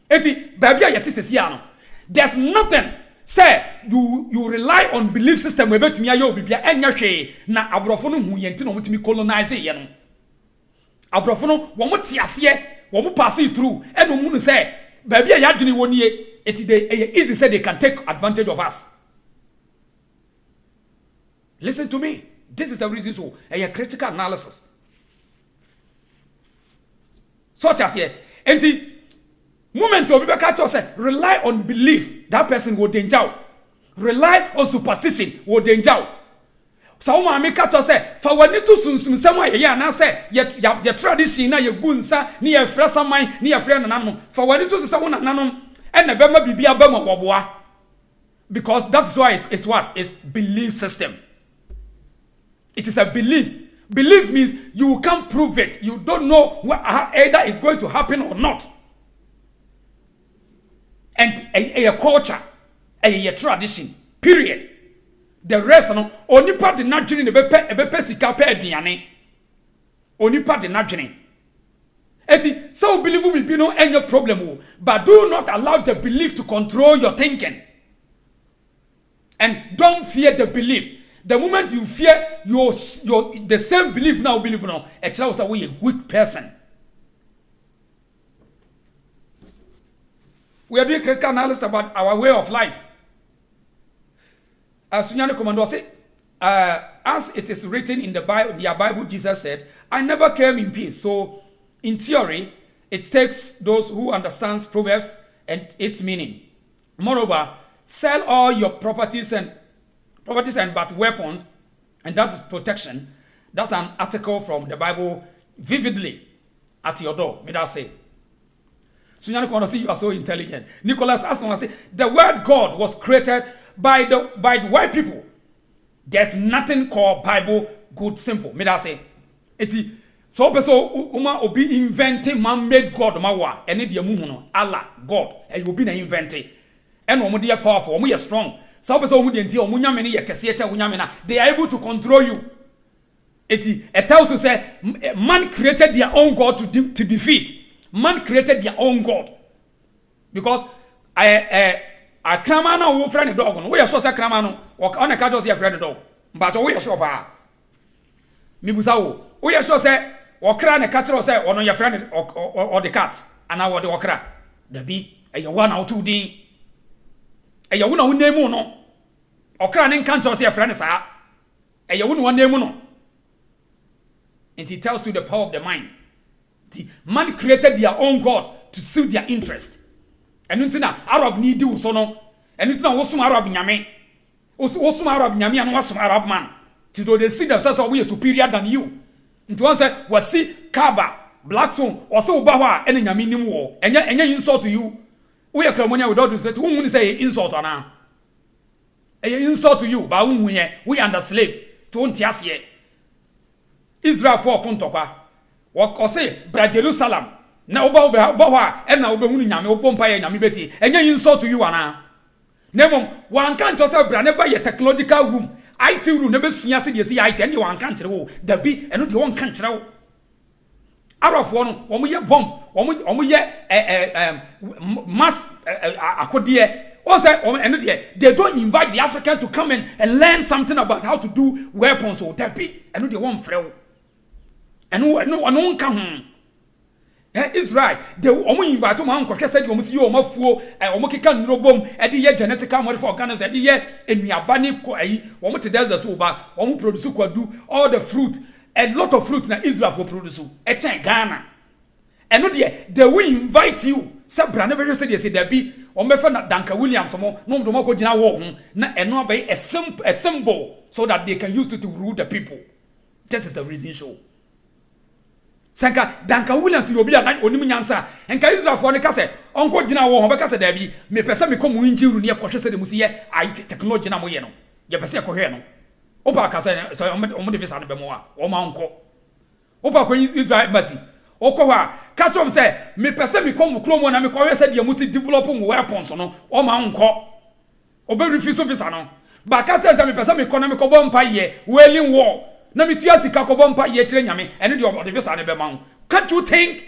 Eti babia yete sesia no, there's nothing say you rely on belief system we betumi ayo bibia enya hwe na abrofo no hu yenti no mutumi colonize ye no. Abrofo no wo mo tiase wo pass it through and no munu say baby ya adwene woni it dey easy say they can take advantage of us. Listen to me, this is the reason so a critical analysis such as here enti moment obi be catch us say rely on belief, that person will danger. Rely on superstition, will danger. So ma me catch us say fa wani to sunsum sem aye na say ye tradition na ye gunsa ni ye frɛ saman ni ye frɛ nananom fa wani to sɛ wona nananom and na bema bibia bema woboa, because that's why it's what is belief system. It is a belief. Belief means you can't prove it. You don't know either it's going to happen or not. And a culture, a tradition, period. The rest no onipa de nadwene ne bepe sika pe aduane onipa de nadwene eti so believe will be no any problem, but do not allow the belief to control your thinking, and don't fear the belief. The moment you fear your the same belief now believe no a child say we a weak person. We are doing critical analysis about our way of life. Sunyane Commando say, as it is written in the Bible, Jesus said, I never came in peace. So, in theory, it takes those who understands Proverbs and its meaning. Moreover, sell all your properties and but weapons, and that's protection. That's an article from the Bible vividly at your door. May I say? Sunyane Commando say, you are so intelligent. Nicholas Aston say, the word God was created by the white people. There's nothing called Bible good simple. Me that say eti so person uma obi inventing man-made God mawa ene de mu no Allah God e obi na inventing and omo de powerful omo ye strong so person omo de nti omo nyame ne ye kese eche nyame na they are able to control you. Eti it tells you say man created their own God to defeat. Man created their own God because a krama na wo frɛ ne dog no wo yɛ so sɛ krama no on a catch us yɛ frɛ ne dog but wo yɛ so pa mi busa wo yɛ so sɛ wo kra ne catch us sɛ ono yɛ frɛ ne or the cat ana wo de wo kra da bi ɛyɛ wo na wo tu din ɛyɛ wo na wo name no okra ne catch us yɛ frɛ ne saa ɛyɛ wo na wo name no, and it tells you the power of the mind. The man created their own God to suit their interest. And until now, Arab need do so no. And until now, Arab nyame. Osum Arab nyame and wasum Arab man. Till they see themselves we are superior than you. Into one say was see Kaaba, black stone, or so Bawa, and nyame nim war. And any insult to you. We are Clamonia without to say to whom say insult on now. A insult to you, but we under slave to Untiasie. Israel for Kuntoka. What say, Bra Jerusalem. Now Bawa, and now Bemunyam, Obompire, Yamibeti, and any insult to you, Anna. Never one can't just have branded by a technological room. I too never see us in the IT, anyone can't know. The be and not one can't know. Arab one we have bomb, one we mass also and they don't invite the African to come in and learn something about how to do weapons or that be and they won't fail. And no one come. Israel, the woman invite to my uncle said you must see your fool and Omokikan no bomb at the year genetical model for organisms at the year in Yabani Koi, one to desert soba, one produce do all the fruit, a lot of fruit in Israel for produce, a Ghana. And no dear, they will invite you. Sabra never said yes, there be or me friend Danka Williams no Domoko Jina War, and not by a symbol so that they can use it to rule the people. This is the reason show. Sanka Danka Williams will be a night on Nyansa, and Kaisra for the Casse, Uncle Jina War, Becassa Debbie, may person come winju near Coches de Musia, I technology Namoyeno, Yapasa Coheno. Opa Casa, so I'm the Visa de Bemoa, or my uncle. Opa Israel Mercy. Okowa, Katom say, me person me come Chrome and I said you must develop weapons or my uncle. Obe refuse of Visano. But Kata me person economic bomb ye, wailing war. Na me tuasi kakobompa ye nyame ene de obode visa ne bema. Can't you think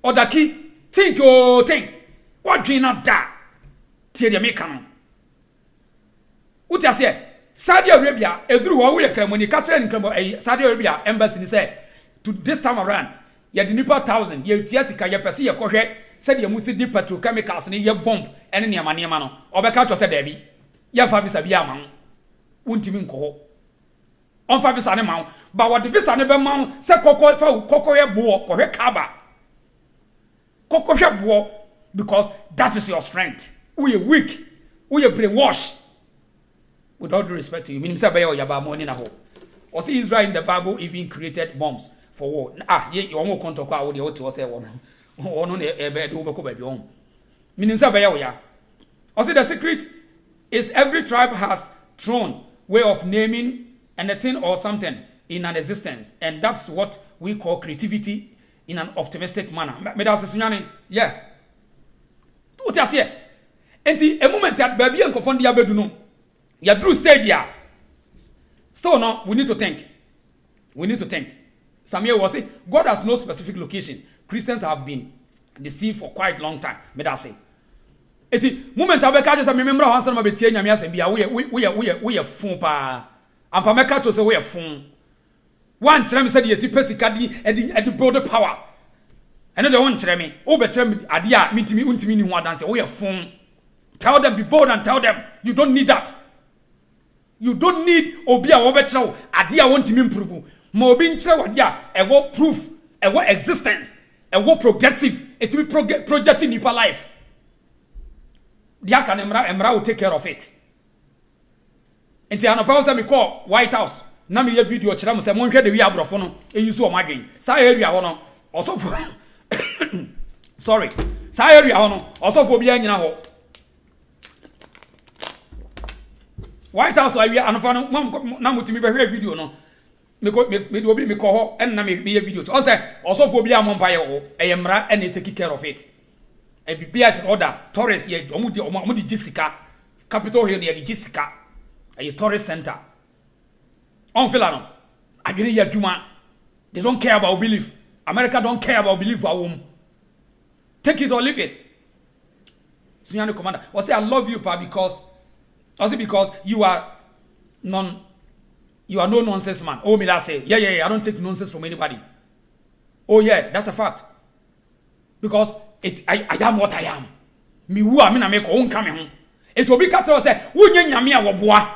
or the key think you think what dream not that tie de me kan. Uti ase Saudi Arabia eduru wo we kramoni ka tire nkram Saudi Arabia embassy ni say to this time around ye de nipa 1000 ye tuasi ka ye pese ye kohwe said ye musi di petrochemicals ne ye bomb ene ne ma no obeka to say da bi ye fa visa bi ama untimi nko on fa visa ne ma ba what visa ne be ma se kokko ye bo kohwe Kaaba kokko hwe bo because that is your strength. We are weak, we are brainwashed. With all due respect to you, meaning say your yaba money na ho. Or see Israel in the Bible even created bombs for war. You won't contact kwa the to say one. Ono ne be do beko baby on. Meaning say ya. Or see the secret is every tribe has throne, way of naming anything or something in an existence, and that's what we call creativity in an optimistic manner. Me da sunyane, yeah. What you say? Enti a moment that baby and confound ya bedu no. Ya drew stage ya. So no, we need to think. We need to think. Samuel was say God has no specific location. Christians have been deceived for quite a long time. Me da say. Enti moment abeka just remember how answer ma betie nyame asem bia we fun pa. Ampa meka to say we fun. One tell me said yes pesika di build power. And the one tell me, oh, but tell me, adia, meet me, untimi ni one dance, we are phone. Tell them, be bold and tell them, you don't need that. You don't need obia obetrao, adia want to improve. Mobin traw adia, a what proof, a what existence, a what progressive, it will be projecting in life. Dia can emra will take care of it. And the anopausa me call White House. Na me video chira say monhwe de wi abrofo no eyisu o madwen sa area ho no osofo sorry sa area ho no osofo bi anyina ho White House awi anofa no na mutimi be hwe video no me do obi me ko ho en na me video to say osofo bi amompa ye ho eyemra and take care of it e BBS order tourist ye omudi Jessica Capitol Hill ye Jessica a tourist center on Filano. Agini ya Juma. They don't care about belief. America don't care about belief for whom. Take it or leave it. Sunyani commander. Or say I love you, pa, because you are no nonsense man. Oh me that say, yeah, I don't take nonsense from anybody. Oh yeah, that's a fact. Because I am what I am. Me who am na make own coming. It will be cut to say, Wunya nyame a woboa.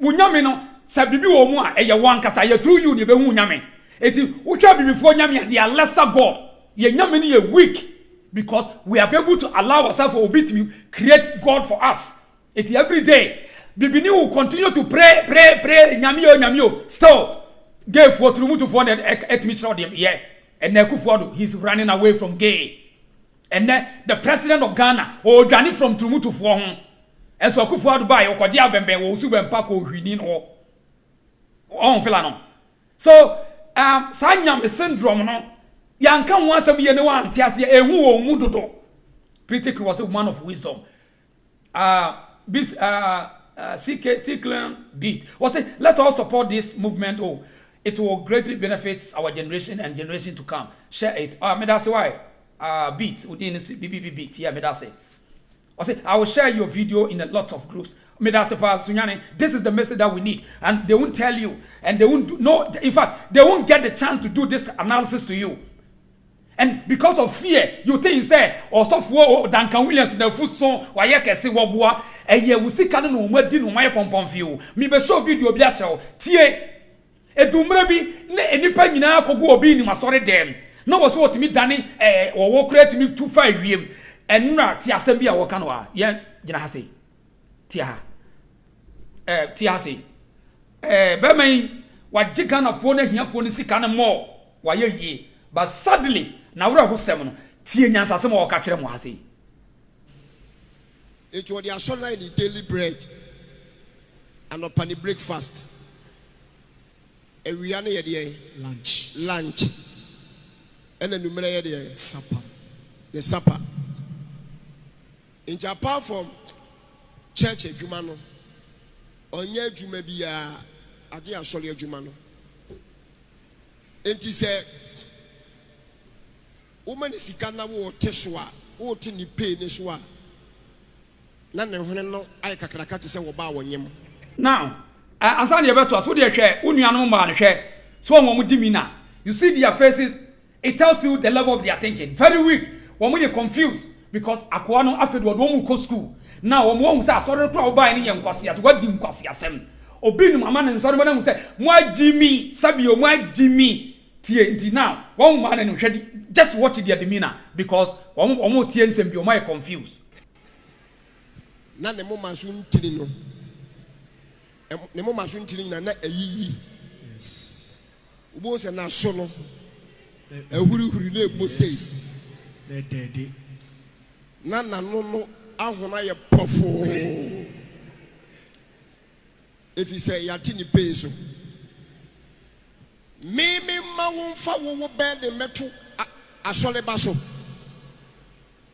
Wunyame no sabibi wo mu a eye wan kasa ye through you ne be hu nyame eti wotwa bibifo nyame they are lesser god ye nyame ne ye weak because we are able to allow ourselves to obey to create god for us eti every day Bibini will continue to pray nyamio still gay for Tr0uble for at Mitchell yeah and Nekufuado he's running away from gay and then the president of Ghana or Johnny from Tr0uble for him as well Kufuado by or Kwadia Bembe or Suben Paco Hinin or on Filano so Sanyam syndrome no yanka won some ye no one tiasia ehu o mudodo pretty was a man of wisdom this cycling beat was it let's all support this movement it will greatly benefit our generation and generation to come share it me that's why beat within BBB beat yeah me that's it was it I will share your video in a lot of groups me that's Sunyane this is the message that we need and they won't tell you and they won't know in fact they won't get the chance to do this analysis to you. And because of fear, you think say or software Duncan Williams in the foot song why you can say wabua and ye will see canon no more din my pom view. Me be show video be acho tie edumre bi na enipa nyina akogo Obinim asore dem. No was what me dane or wo create me 25 wiem enra ti asem bi a wo kan wa ye gina ha sei ti ha sei be mai wa jiga na fo na hia fo ni sika na mo wa ye yie but sadly na wura ho sem no tie nyansa sem o ka kire mo ha sei it was their sunlight in daily bread and upon the breakfast we are near the lunch and the numerator the supper in Japan from church ejumano onye ejuma bia ade asori ejumano enti say woman sika na wo teswa wo ti ni pay ne so a na ne hwene no ay kakraka te se wo ba wonyem now ansan ye beto aso de hwe unuanom ma ne hwe so won di mi na you see their faces it tells you the level of their thinking very weak won you confused because akwa no afedo wo mu ko school now won say asori pro wo ba ni ye nkwase as wadi nkwase asem Obinim ama ne nsori mo say mo agimi sabio mo agimi tie now one man and just watch their demeanor because one tie nsem bi o my confused na ne mo masun tiri no ne mo masun tiri na ayiyi yes ubo se na so no ehurihuri na ebo sei na dede na no ahona ye pofo if you say yati ni pay so me ma won fa wo bed meto asole ba so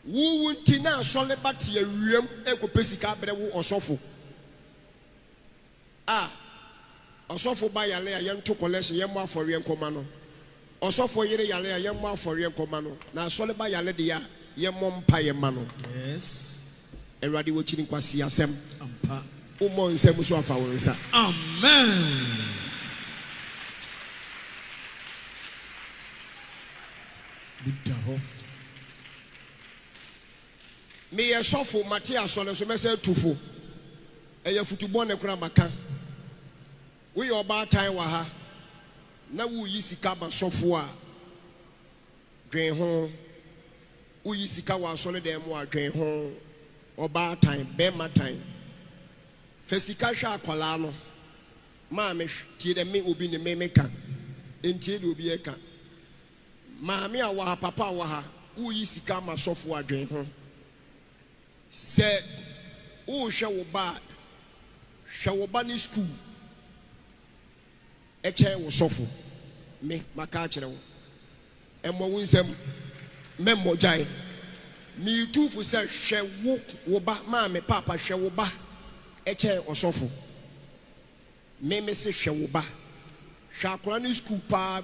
wo wunti na asole ba te awiem ekopesika bere wo osofo osofo ba yale ya yento collection yemo afori enkoma no osofo yire yale ya yemo afori enkoma no na asole ba yale de ya yemo mpa yema no yes erade wo chiri kwasi asem ampa umo nsem so afa wo nsa amen. Me ye sofo Matia so so me say tufo eye futubon ne kura maka we your ba time wa ha na wo yi sika ba sofo a dwen ho wo yi sika wa so le dem wa dwen ho oba time be ma time fesika hwa akwala no ma me tie de me obi ne me ka entie de obi e ka maami a wa papa wa ha wo yi sika ma sofo adwen ho se wo hwe wo ba ni school e che wo sofo me maka kire wo emo wo nsem memmo jai mi tufu se hwe wo ba maami papa hwe wo ba e che osofo me se hwe wo ba hwa akora ni school pa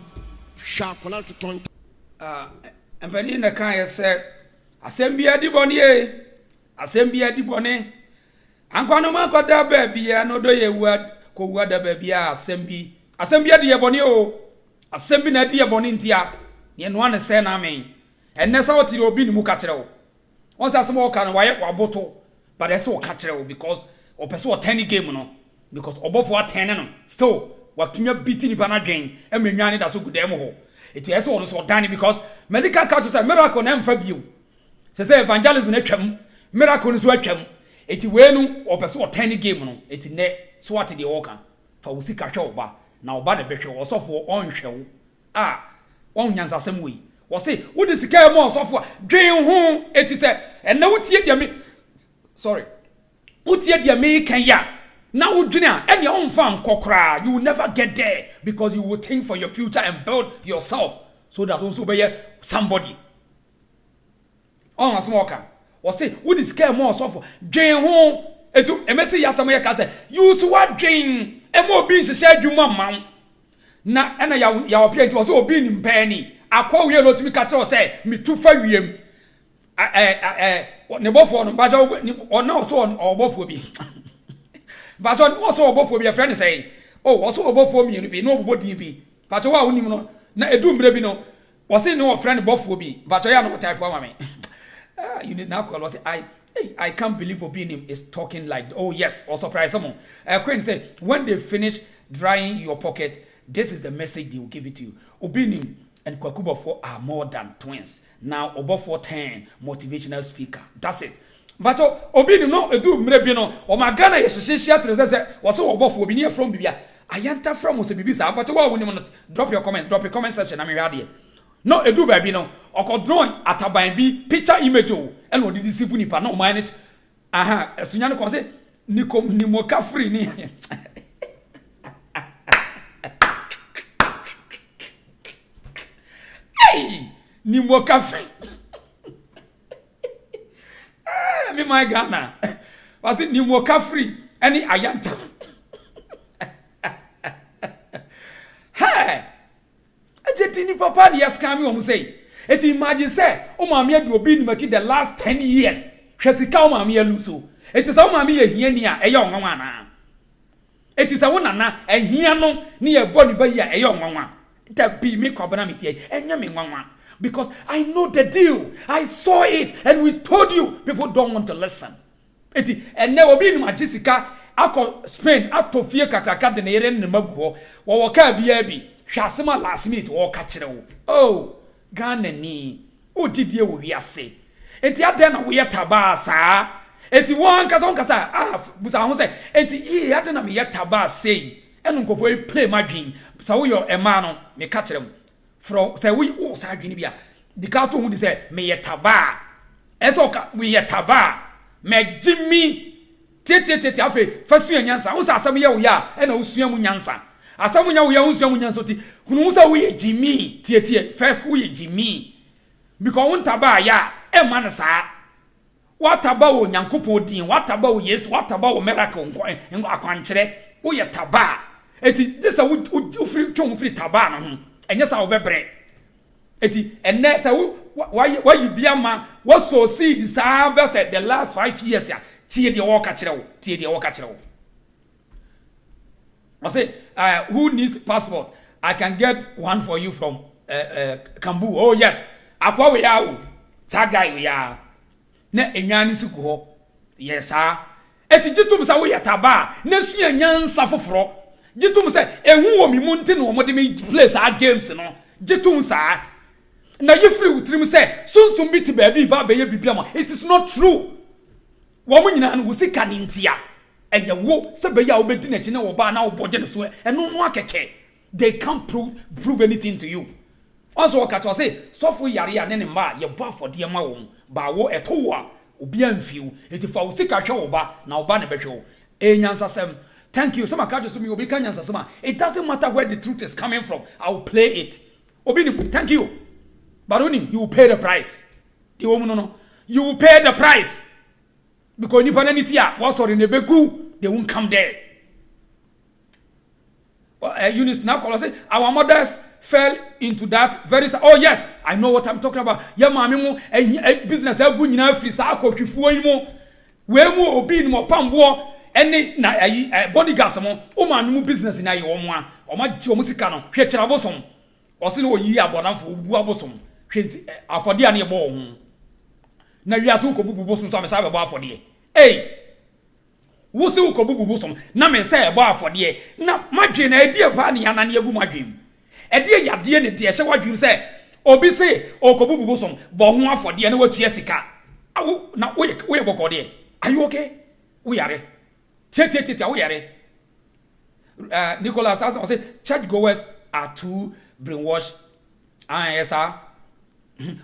hwa akora to empani na kan ye se asembia di bone asembia di bone ankwano ma koda ba bia no do ye wad ko wada ba bia asembia di ye bone o asembi na di ye bone ntia ye no an se na men enne sa woti Obinim ka kire wo won sa asem wo ka no waye waboto but ese wo ka kire wo because o pese wo 10 game no because obofo 10 no still watumya beat ni bana dwen emnwane da so gudem ho it is one so done because medical culture say miracle na mfa bio say evangelism na twam miracle so atwam eti we no opeso 10 game no eti ne so what the oka fa wo sika hwe oba na oba de behwe osofo onhwe wo won nyansasem we wo se wo de sika mo osofo a dwen ho eti se ena wo tie dia me sorry wo tie dia me kan ya na wo dwen a ene on fa nkokra you will never get there because you will think for your future and build yourself so that also be somebody on asmoka wo se wo de sika mo osofo dwen ho etu emesi yasam ye ka se you so what dwen e mo bi nhye adwuma man na ena ya opia nti wo se obi nim pani akwa wie no tumi ka che wo se mitu fa wiem ne bofo no baja ona wo so obofo bi baja wo so obofo bi friend say oh wo so obofo mi bi no obobodi bi baja wa wonim no na edu mbre bi no wo se no friend bofo bi baja ya no type wa me you need now call wo say I can't believe Obinim is talking like, oh yes, or surprise someone. Queen said, when they finish drying your pocket, this is the message they will give it to you. Obinim and Kwakubofo are more than twins. Now, Obofo 10, motivational speaker. That's it. But Obinim no do mrebino or Magana is was so Obofo be near from Bibia. I enter from Mosebisa, but what drop your comment section. I'm ready. No edu baby no okodron ataban bi picture image o and what did you see nipa no mind it aha esunya no ko se nimoka free ni hey nimoka free me my Ghana was it nimoka free any ayanta hey Jetini papa ni yaskami o say. Eti imagine say o maami adu Obinim achi the last 10 years. Hwesika o maami aluso. Eti sa o maami ye hia ni a eye onwanwa na. Eti sa wona na ehia no ni ye boni ba yi a eye onwanwa. Ta bi me kwabana metie enya me nwanwa because I know the deal. I saw it and we told you people don't want to listen. Eti enne Obinim achi sika akọ Spain atofie kakaka de na yere ne maguo. Wo woka bia bi Shasima last minute or catch it. Oh, Ghana ni. Oh, Gidia will be a say. Eti adena we taba sa. Eti one kasa busa say. Eti adena me taba say. Enu go for play my dream. Sa we your emano me catch them. From say we o sa dream bia. The carto who say me taba. Esoka we taba. Me Jimmy. Tete afi fasu nyansa. Wo sa asam ye wo ya. Ena usua mu nyansa. Asamunya wo ya unsu amunya so ti hunu musa wo ye Jimmy tie first wo ye Jimmy because won taba ya e ma na sa wataba wo Nyankopon din wataba wo Yesu wataba wo miracle nko akwankyere wo ye taba eti disa wo free twon free taba na ho enye sa wo bebre eti enne sa wo yi bia ma wo so seed sa be say the last 5 years ya tie de wo ka kire wo I say, who needs passport? I can get one for you from Kambu. Oh yes, akwa we are, tagai we are. Ne enyani suko. Yes sir. Eti jitum sa we yataba. Ne su enyansa foforo. Jitum sa ehu wo mi munti no mo de me place our games no. Jitum sa. Na yefri utrim say sunsum bi ti baabi ba be ye bibia ma. It is not true. Wo mo nyina no wo sika ni ntia. Eye wo se be ya obedi na chi na wo ba na wo boje ne so eno no akeke they can't prove anything to you also what I say so for yare ya ne ne ma ye bo afode ma wo ba wo eto wo a obi amfiu eti fa wo sika hwe wo ba na wo ba ne behwe wo enyansasem thank you some akajo so me obi kan nyansasem it doesn't matter where the truth is coming from I will play it Obinim thank you but Obinim you will pay the price the woman no you will pay the price because ni pananiti a was sorry nebegu they won't come there. Well, Eunice now call us say our mothers fell into that very. Oh yes, I know what I'm talking about. Yeah, mami mo business egu nyina free sa akotwifuo yi mo. We mu Obinim mo pambo ene na Bonigas mo. O man mu business na ye wo mo a. O ma ji o musika no hwe kira bosom. O se no yi abonafo bu abosom. Hwe afode a na ye bo ho. Na wiase ko bubu bosom so amesa be bo afode. Hey, wo se wo ko bubu som na me se ebo afode na madwe na edi pa ne yana ne agu madwem edi yade ne de hye wadwem se obi se o ko bubu som bo ho afode na watua sika awu na wo ye bokode are you okay we are we are Nicholas as I say churchgoers are too brainwashed. Yes, sir.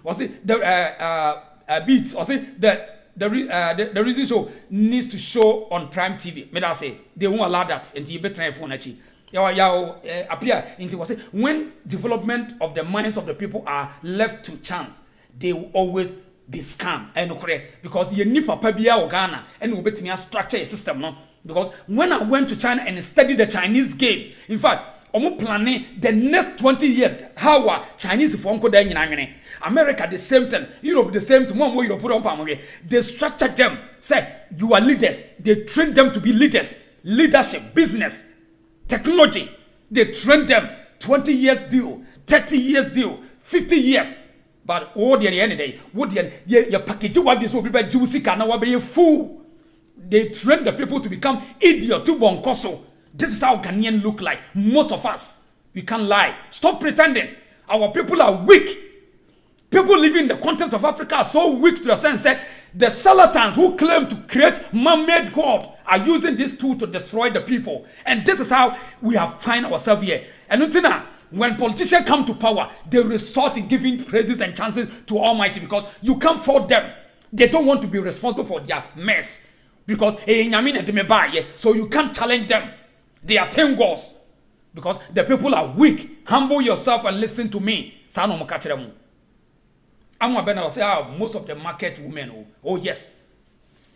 Was it the beats? Was it the reason show needs to show on Prime TV? May I say they won't allow that until you better phone actually. Appear into was it when development of the minds of the people are left to chance, they will always be scam and correct because you need papa bia or Ghana and will bet me a structure a system no because when I went to China and studied the Chinese game, in fact. Omo planning the next 20 years how are Chinese phone code America the same thing, Europe the same thing, more Europe put they structure them, say you are leaders, they train them to be leaders, leadership, business, technology, they train them 20 years deal, 30 years deal, 50 years. But all the end of the day, what the package what this will be by juicy can now be a fool. They train the people to become idiot to bonkoso. This is how Ghanaian look like. Most of us, we can't lie. Stop pretending. Our people are weak. People living in the continent of Africa are so weak to the sense that the charlatans who claim to create man-made God are using this tool to destroy the people. And this is how we have find ourselves here. And until now, when politicians come to power, they resort to giving praises and chances to Almighty because you can't fault them. They don't want to be responsible for their mess. Because so you can't challenge them. They are 10 goals because the people are weak. Humble yourself and listen to me. I'm going say most of the market women. Oh yes.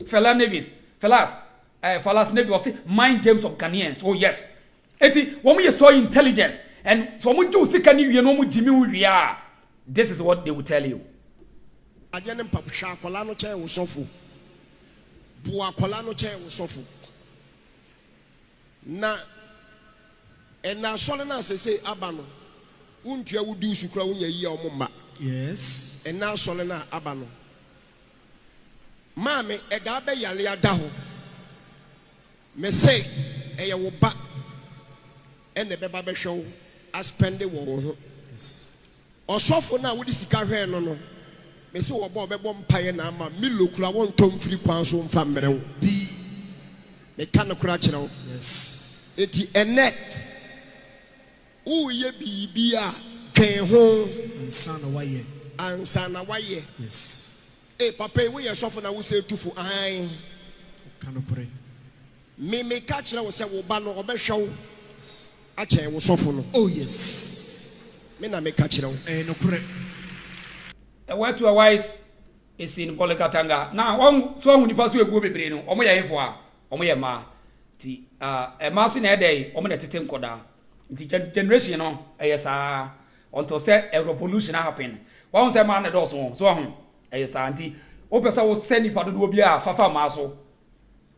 Fellas Nevis will say mind games of Ghanaians. Oh yes. When we are so intelligent and so much this is what they will tell you. Na ena sole na sese abano untua wudi usukura wonya yi omma yes ena sole na abano maame ega be yale ada ho me say eye wo ba ene be ba be hwew aspende wo ho yes osofo na wudi sika hwe no no me say wo ba obebo mpaye na ama milokura won tom firi kwan so mfa mmerew bi me kan kura kire yes eti ene uye bibia twen ho ansana waye yes papa we ye sofo na wo say tufu an kan kure me ka kire wo say wo ba no obehwew a chen wo sofo no oh yes me na me ka kire wo no kure a word to a wise is in Polikatanga now one so hu nipa so egu bebre no omo ye info a omo ye ma ti ma so na dey omo na tete nkoda ti generation no eyesa until say a revolution happen one say man na do so hu eyesa anti o pesa wo send nipa dodo bi a fafa ma so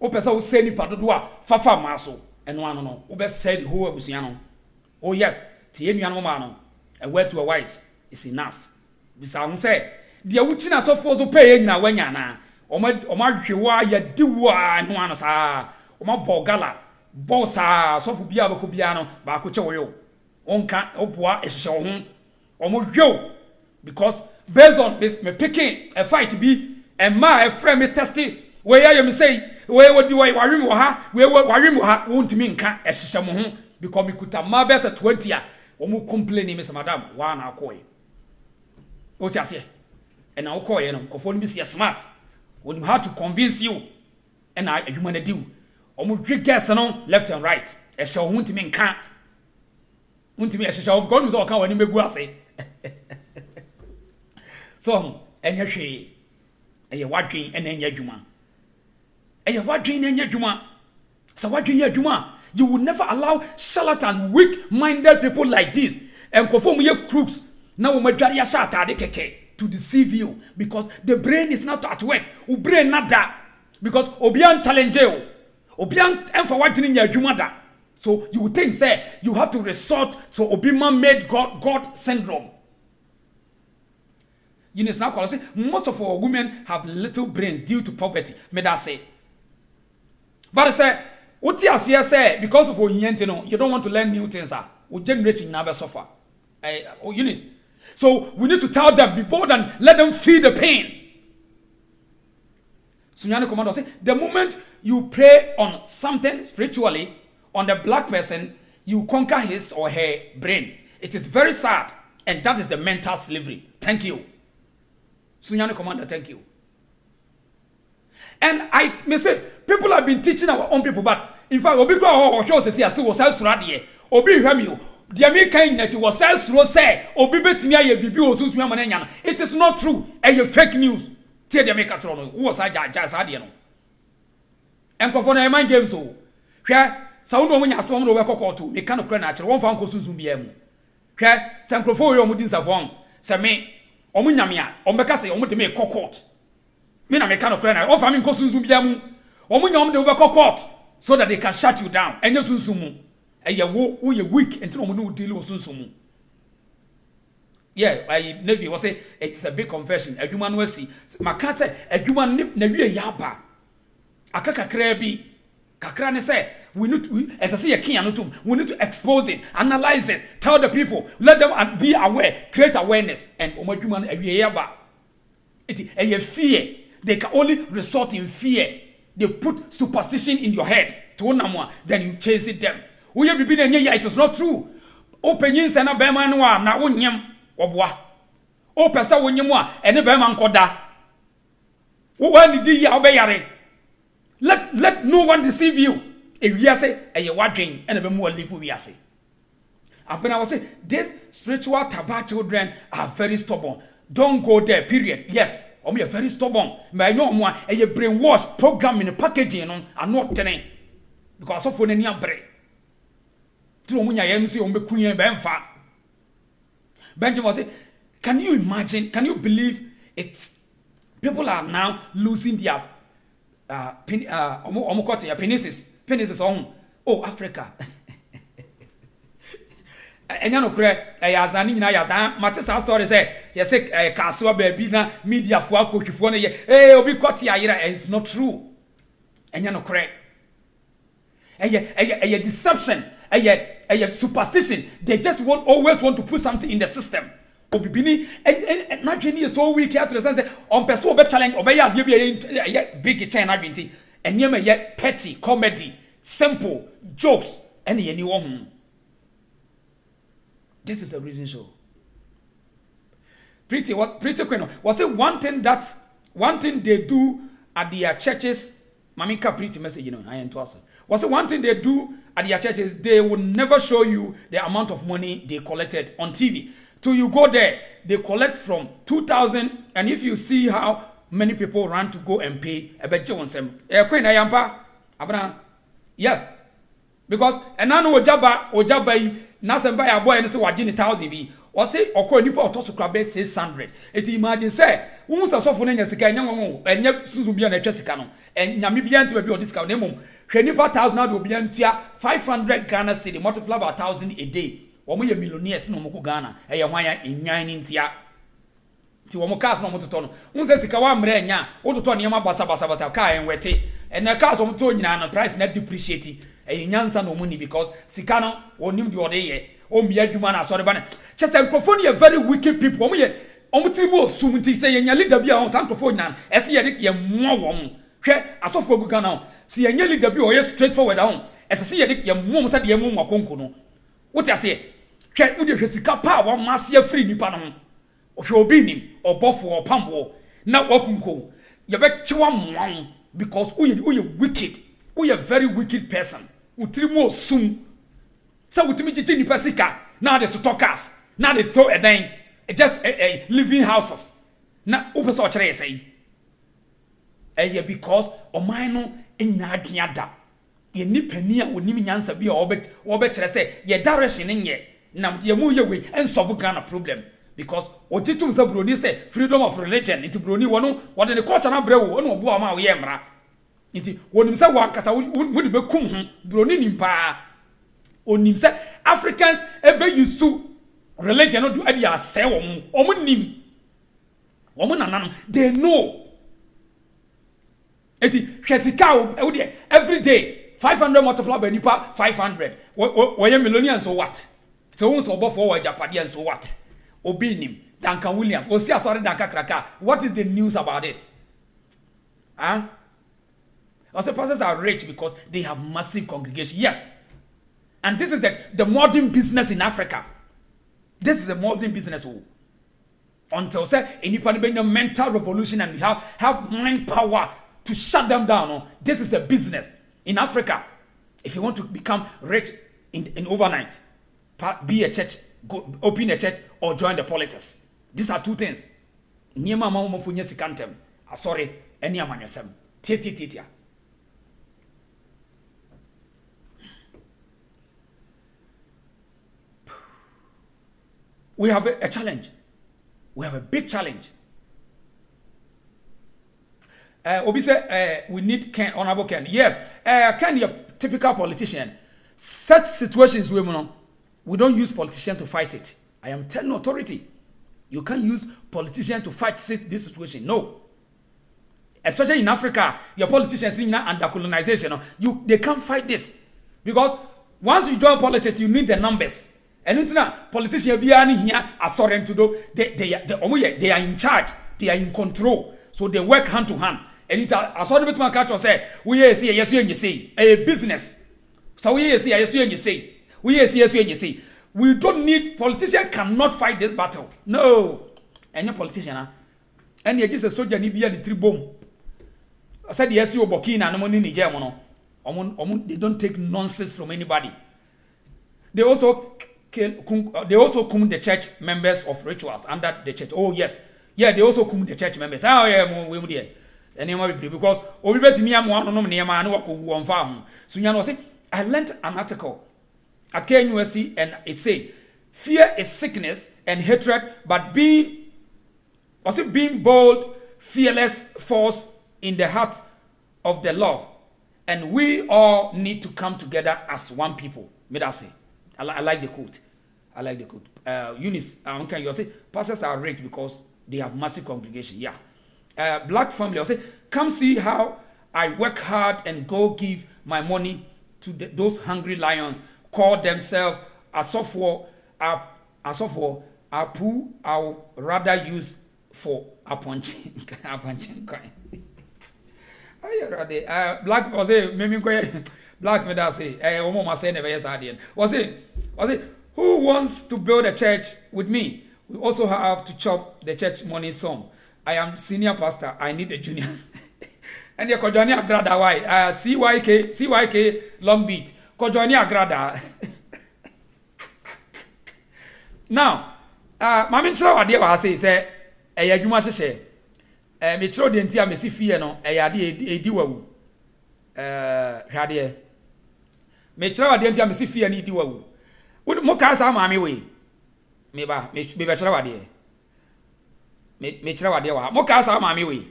o pesa wo send nipa dodo a fafa ma so eno ano no wo be send ho abusuya no oh yes ti enua no ma no a word to a wise is enough bisa hu say dia wuchi na so fo so pay nyina wanya na oma hwewa ya diwa no ano sa oma bogala bossa so fu bia bako bia no ba ko chewo onka oboa ehye ho omo hwew because based on this me picking a fight be and my friend me testing where you me say where would you warem wo ha where warem wo ha wontimi nka ehye mo ho because me kuta ma best 20 a omo complaining me say madam wa na akoy o ti ase and now call no kofo no be smart when you have to convince you and I adwuma na diu omo dwe guess no left and right e show huntimi nka huntimi e show god so kan wani megu ase so enya hwe eye wadwen and enya adwuma eye wadwen enya adwuma so wadwen enya adwuma you will never allow charlatan weak minded people like this and kofo mu ye crooks na wo madware ya sha atade keke to deceive you because the brain is not at work. O brain not that because obian challenge you. Obian emfa wadwini nya adwuma da. So you would think say you have to resort to Obiman made God syndrome. You know now call say most of our women have little brain due to poverty. Me that say. But I say what you say because of you don't want to learn new things o generation na be suffer. Eunice. So we need to tell them, be bold and let them feel the pain. Sunyani Commando say the moment you pray on something spiritually on the black person, you conquer his or her brain. It is very sad, and that is the mental slavery. Thank you. Sunyani Commander, thank you. And I may say, people have been teaching our own people, but in fact, Obi go or shows say still was suradi. Obi hwemi the American that was say Obi betimi aye bibi osusu amana. It is not true. A fake news. Tell the American trono. Who was I just ade no. Enkofo na mind games o. Hwe sa wo nya asem no we kokoto. Me kan okra na akere won fa nkosusu bia mu. Hwe sa nkrofo yo mu din safon. Se me omu nyame a ombeka se omu de me kokot. Me na me kan okra na o fa me nkosusu bia mu. Omu nyom de we kokot so that they can shut you down. Enye sunsu mu. Eye wo ye weak until omu no deal with sunsu mu. Yeah, I Navy was say it's a big confession. Adwuma no asi. Maka say adwuma na wie yaba. Akaka krabi. Kakra ne say we as I say no tum. We need to expose it, analyze it, tell the people, let them be aware, create awareness and omadwuma na wie yaba. It a fear. They can only resort in fear. They put superstition in your head. To onamwa, then you chase it them. We have been it is not true. Open yin na bema no na wonyem obwa. O pesa wonyem a ene bema nkoda. Wo wani di ya obeyare. Let no one deceive you. E wiase eye wadwen ene bemu live wiase. Abena was say these spiritual taba children are very stubborn. Don't go there, period. Yes, omo are very stubborn. But I know omo a brainwash program in the packaging no are not telling. Because of when any break. To omo nya yem say omo bekuye be mfa. Benjamin was say, can you imagine, can you believe it's people are now losing their penises on Africa. Enya no kure Azaaa ni nyina Azaaa matesa story say you say kaswa baby na media fo akotwifo no ye obi kwoti ayira. It's not true. Enya no kure a deception, a superstition. They just always want to put something in the system. Obibini and not genie is so weak here to the sense on person be challenge obey ya big chain adwinti and yet petty comedy, simple jokes and any woman. This is a reason show. Pretty queen. Was it one thing they do at their churches? Mamika pretty message, I ain't also. Was it one thing they do at their churches? They will never show you the amount of money they collected on TV. Till you go there, they collect from 2,000, and if you see how many people run to go and pay, I bet you want some. Queen ayampa, abana, yes, because enano ojaba nasemba ya boy and say wajini 1,000 bi. Or say oko nipa otoso krabe 600. It imagine say won sa sofo na nya sika nya won enye suzu bia na twa sika no en nyame bia nti ba o discount na mum hwe nipa 1,000 na do bia ntia 500 Ghana cedi multiply by 1,000 a day. Womo ye millionaires no moko Ghana e ye hwan enwan ni ntia ti womo cars no mototo no won se sika wa mra nya wototo ne ma basa ka en wete en na cars mo to nyina no price na depreciate e nyansa no money because sika no onim de ode ye o mi adwuma na so de ba ne chese microphone ye very wicked people omo ye omo trimo osum nti se ye nya leader bia on san microphone nyana ese ye mo wom hwe asofo gu Ghana si ye nya leader bia o ye straightforward on ese se ye mo sa de mo akonko no wote ase hwe wo de hwe sika pa wa masse free nipa no hwe Obinim obofo opambo na wakunko ye be chiwa mo because we wicked, we a very wicked person. Utrimo sum. So utimi chichi ni pasika. Now they to talk us. Now they throw a thing. Just living houses. Na upesa ochere say. Because o mine enya aduada. Ye ni pania onimi nyansa bi obe chere say ye direction nye. Na ye mu ye we and solve Ghana problem. Because ojitum se broni say freedom of religion into broni wono what the culture na brewo ono obo ama wo ye mra. Inti wonim se wankasa wodi bekum ho broni nimpa onim se Africans ebe yusu religion no do ade ase wom nim wom nanan they know eti hwesika wo de every day 500 multiplied by nipa 500 wo ye millionaire so what so won so obofo wo Japadian so what Obinim Duncan Williams osi asore Duncan Kraka. What is the news about this? Huh? Also, pastors are rich because they have massive congregation. Yes. And this is the modern business in Africa. This is the modern business. Until say anybody bring a mental revolution and we have mind power to shut them down. This is a business in Africa. If you want to become rich in overnight, be a church, go open a church or join the politics. These are two things. Niema mama funya sikantem. Sorry, any amanyesem. Tia. We have a challenge. We have a big challenge. Obi say we need Ken, Honorable Ken. Yes, Ken, you're a typical politician. Such situations, we don't use politicians to fight it. I am telling authority. You can't use politicians to fight this situation. No. Especially in Africa, your politicians under colonization, they can't fight this. Because once you join politics, you need the numbers. And politicians be here assuring to do they are in charge, they are in control, so they work hand to hand. And it's assuring with my catcher say, we see yes you say a business. So we see yes you say, we see yes you say. We don't need politicians cannot fight this battle. No, any politician, and you just a soldier ni be the Tr0uble. I said yes you Burkina no money Niger they don't take nonsense from anybody. They also cum the church members of Riots under the church. Oh yes, yeah, they also cum the church members. Oh yeah, we there. And because we bet me am one no near man work on farm. So you know say I learned an article at KNUSC and it say fear is sickness and hatred, but being bold, fearless force in the heart of the love, and we all need to come together as one people. May I say? I like the quote. Eunice, you say pastors are rich because they have massive congregation. Yeah. Black family, I say, come see how I work hard and go give my money to those hungry lions. Call themselves Azaaa. Apu I'll rather use for a punching coin. Black was a black me that say mama say never yes adian. Was it who wants to build a church with me? We also have to chop the church money some. I am senior pastor. I need a junior. And the Kojani Agrada why CYK long beat. Kojani Agrada. Now, Mami Chro idea was say adwuma hye me chro de ntia me si fie no ade ediwawu hwade me chro ade ntia me si fie no ediwawu mo ka sa maame we me ba me be chro ade me chro ade wa mo ka sa maame we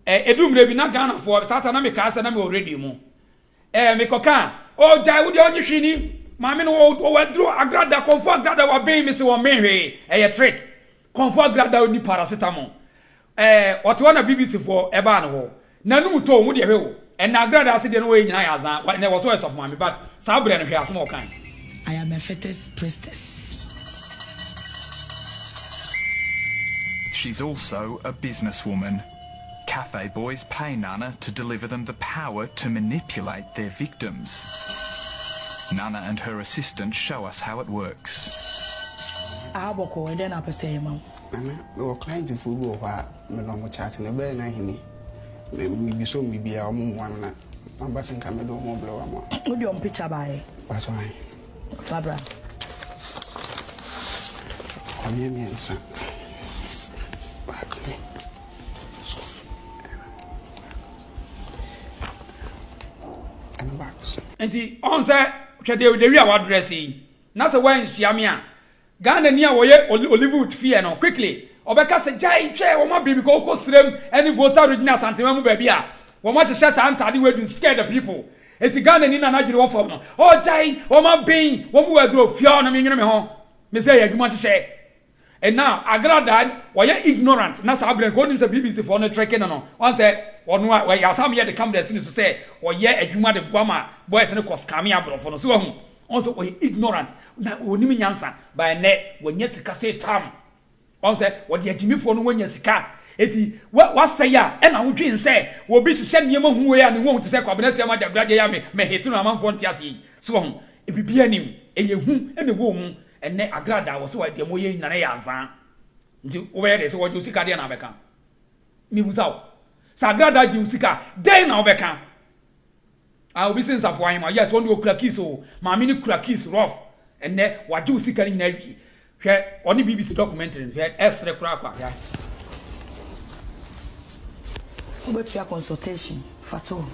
edumre bi na Ghana for sata na me ka sa na me already mu me koka o jai wo de onyi hwini maame no wo wadro agrada konfo agrada wa be me se wo menhwe trick konfo agrada oni paracetamol what one BBC for eba no ho nanum to mu de hwe wo en agrada ase de no we nyina ya Azaaa na was so of mama but sa bre no hwe ase mo kan I am a fetus priestess. She's also a businesswoman. Cafe boys pay Nana to deliver them the power to manipulate their victims. Nana and her assistant show us how it works. Aboko and then I say, Mom. We were client to football, but no more chatting a bell. Maybe so, maybe I'm one. I'm batting camera, don't more blow. Would you picture by? That's why. Fabra. I'm here, son. Enti on say hwede we address yi na se wan hia me a Ghana ni a wo ye Hollywood fear no quickly obeka se jai twe wo ma baby ko srem any voter original santema mu baby a wo ma hye sa antade we do scare the people enti Ghana ni na adwene wo fom no o jai wo ma ben wo mu wadro fia no me nwene me ho me say yadwuma hye and now agrada wo ye ignorant na sa abren ko nim se BBC for no trekking no one say onu wa ya sam ye de come there sin so say wo ye adwuma de boama boys ne ko scam ya brofo no so hu on so wo ignorant na onim nyansa by ne wo nya sika say tam on say wo de agimifo no wo nya sika eti wa say ya e na wodwen say wo bi hye niema hu we ya ne wo te say kwabena sia ma da graje ya me hetu na manfo ntiase yi so ho e bibia nim eye hu e ne wo mu enne agrada wo so wa de mo ye nyana ya Azaaa nti wo be de say wo jo sika de na beka mi musaw sa agrada ji sika de na wo beka obi sin safo ahima yes one do kura kiss o ma mi ni kura kiss rough enne wa jo sika ni na wi hwe oni BBC documentary hwe esre kura kwa ya Go to your consultation, Fatou.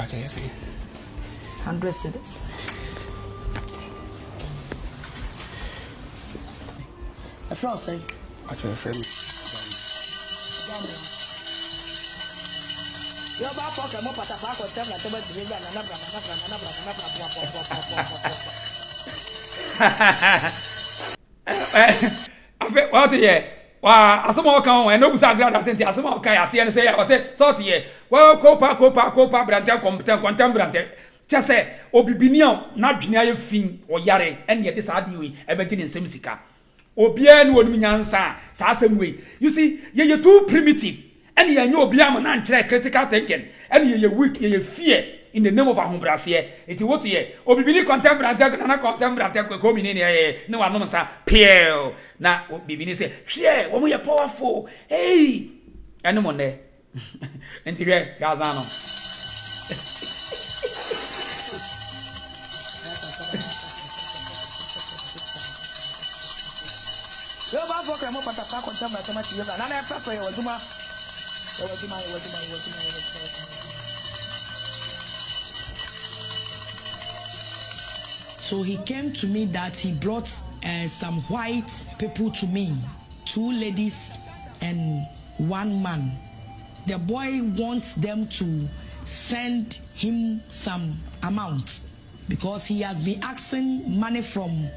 Okay, yes. 100 cedis. A friend say. Actually, friend. Your back pocket more pata back or tell like about the afe what here wa asoma kan won no busa grada senti asoma kan ase ne say ya say sort here wa kopa branta competent branta cha say obibini na dwene aye fin o yare ene ye de sa de we e be gine nsem sika obia ne wonum nyansa sa asem we you see ye too primitive ene ye nya obia mo na nkire critical thinking ene ye weak ye fear in the name of ahombrase eti what ye obibini contemporary na contemporary ko mi ne ne wa no sa peel na obibini say hwe wo mo ye powerful hey ene mo ne enti hwe Azaaa no yo ba pocket more pata back or tell like about the na na papa ye waduma So he came to me that he brought some white people to me, 2 ladies and 1 man. The boy wants them to send him some amount because he has been asking money from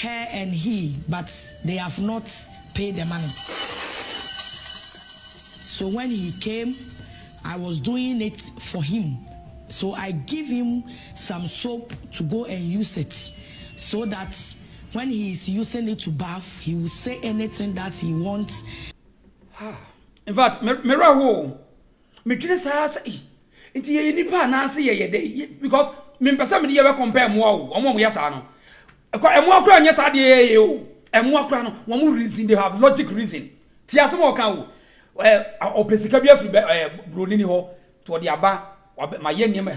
her and he, but they have not paid the money. So when he came, I was doing it for him. So I give him some soap to go and use it so that when he is using it to bath, he will say anything that he wants. In fact, Meraho, me tell say, "Inti ye nipa na say ye dey because me pesa me dey compare mo o mo yasa no. Emo akura nya sa dey o. Emo akura no, wo reason, they have logic reason. Ti asem o kan o. Opesika bi afri broni ni ho to de aba ma ye niam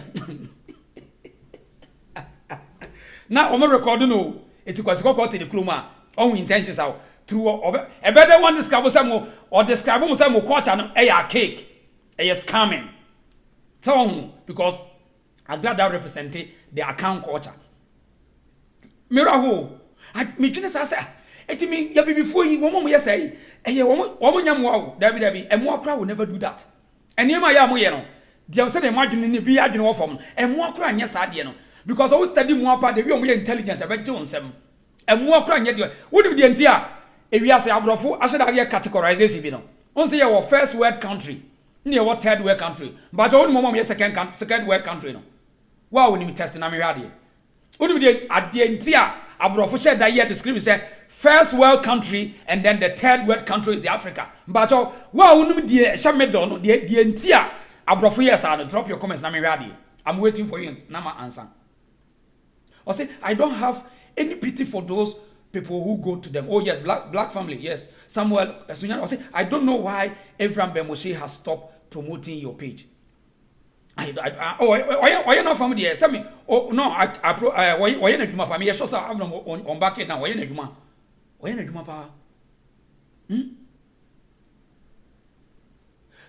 na o me record no eti kwase kokko te de kroma on intentions out through e better one describe say mo or describe mo say mo culture no e ya cake e ya scamming so because I glad that represent the account culture miracle me twene say eti me ya bibifo yi wo mo ye say eh wo mo nyam wo dabi emo akra will never do that enema ya mo ye no dia say dem adwene ni bi adwene wo fom emo akra anya sa de no because we study mo apa de bi o mo ye intelligent abe je wonsem emo akra anya de wonim de ntia ewiase abrofo aheda ye categorization bi no on say your first world country ni your third world country but wonim mo ye second world country no wa wonim test na me hwade wonim de ade ntia abrofo said that here the script say first world country and then the third world country is the Africa. But wa unum die shamedo no die ntia abrofo yes and drop your comments na me ready. I'm waiting for you na my answer. I say I don't have any pity for those people who go to them. Oh yes, black family, yes. Samuel Sunyana, I say I don't know why Ephraim Bemoshe has stopped promoting your page. Why you not family here? Say me. Oh no, why you not do my me? Yes, so I'm on back now. Why you not do my? Why you not do my pa?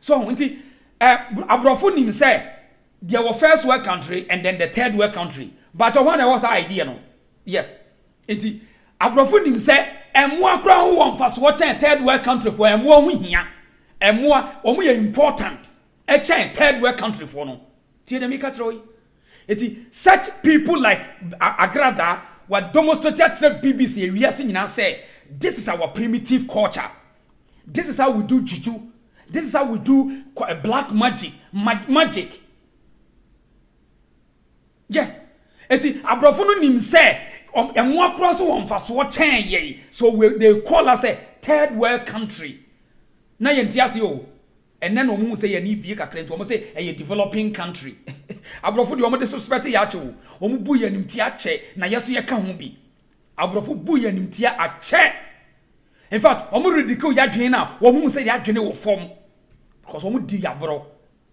So unti abrofo nim say there was first world country and then the third world country. But one was idea no. Yes. Unti abrofo nim say emo akra ho won fa so third world country for emo ho hia. Emo omo ye important. A chain third world country for no. Such people like Agrada were demonstrated to the BBC. We are saying now say this is our primitive culture. This is how we do juju. This is how we do black magic. Magic. Yes. Abrofo no nim say emo akra so won fa so chain ye. So they call us a third world country. na ye ntiase o enne no mu say ye ni bie kakra nti o mo say a developing country abrofo de o mo de suspect ya che o mo bu ye nimti ache na yeso ye ka ho bi abrofo bu ye nimti ache in fact o mo ridicule ya dwen na o mo say ya dwen wo fom because o mo di ya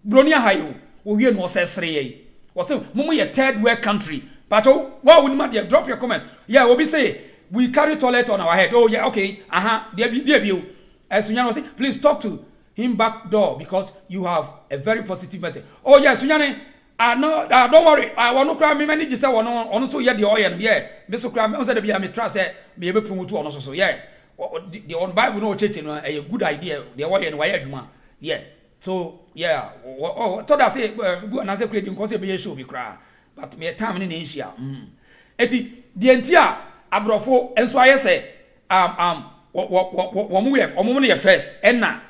broni ahayo o wie no sesere ye o say mo ye third world country but why would not drop your comments yeah we be say we carry toilet on our head oh yeah okay there be as Sunyane say please talk to him back door because you have a very positive message oh yeah Sunyane no don't worry I want to cry me manage say ono so yeah the oil yeah me so cry me say be me trust say me be promote ono so yeah the on Bible no church no a good idea the oil why aduma yeah so yeah told us say na say create because be show be cry but me time ni nsia eti de ntia abrofo enso aye say wo mu ye first enna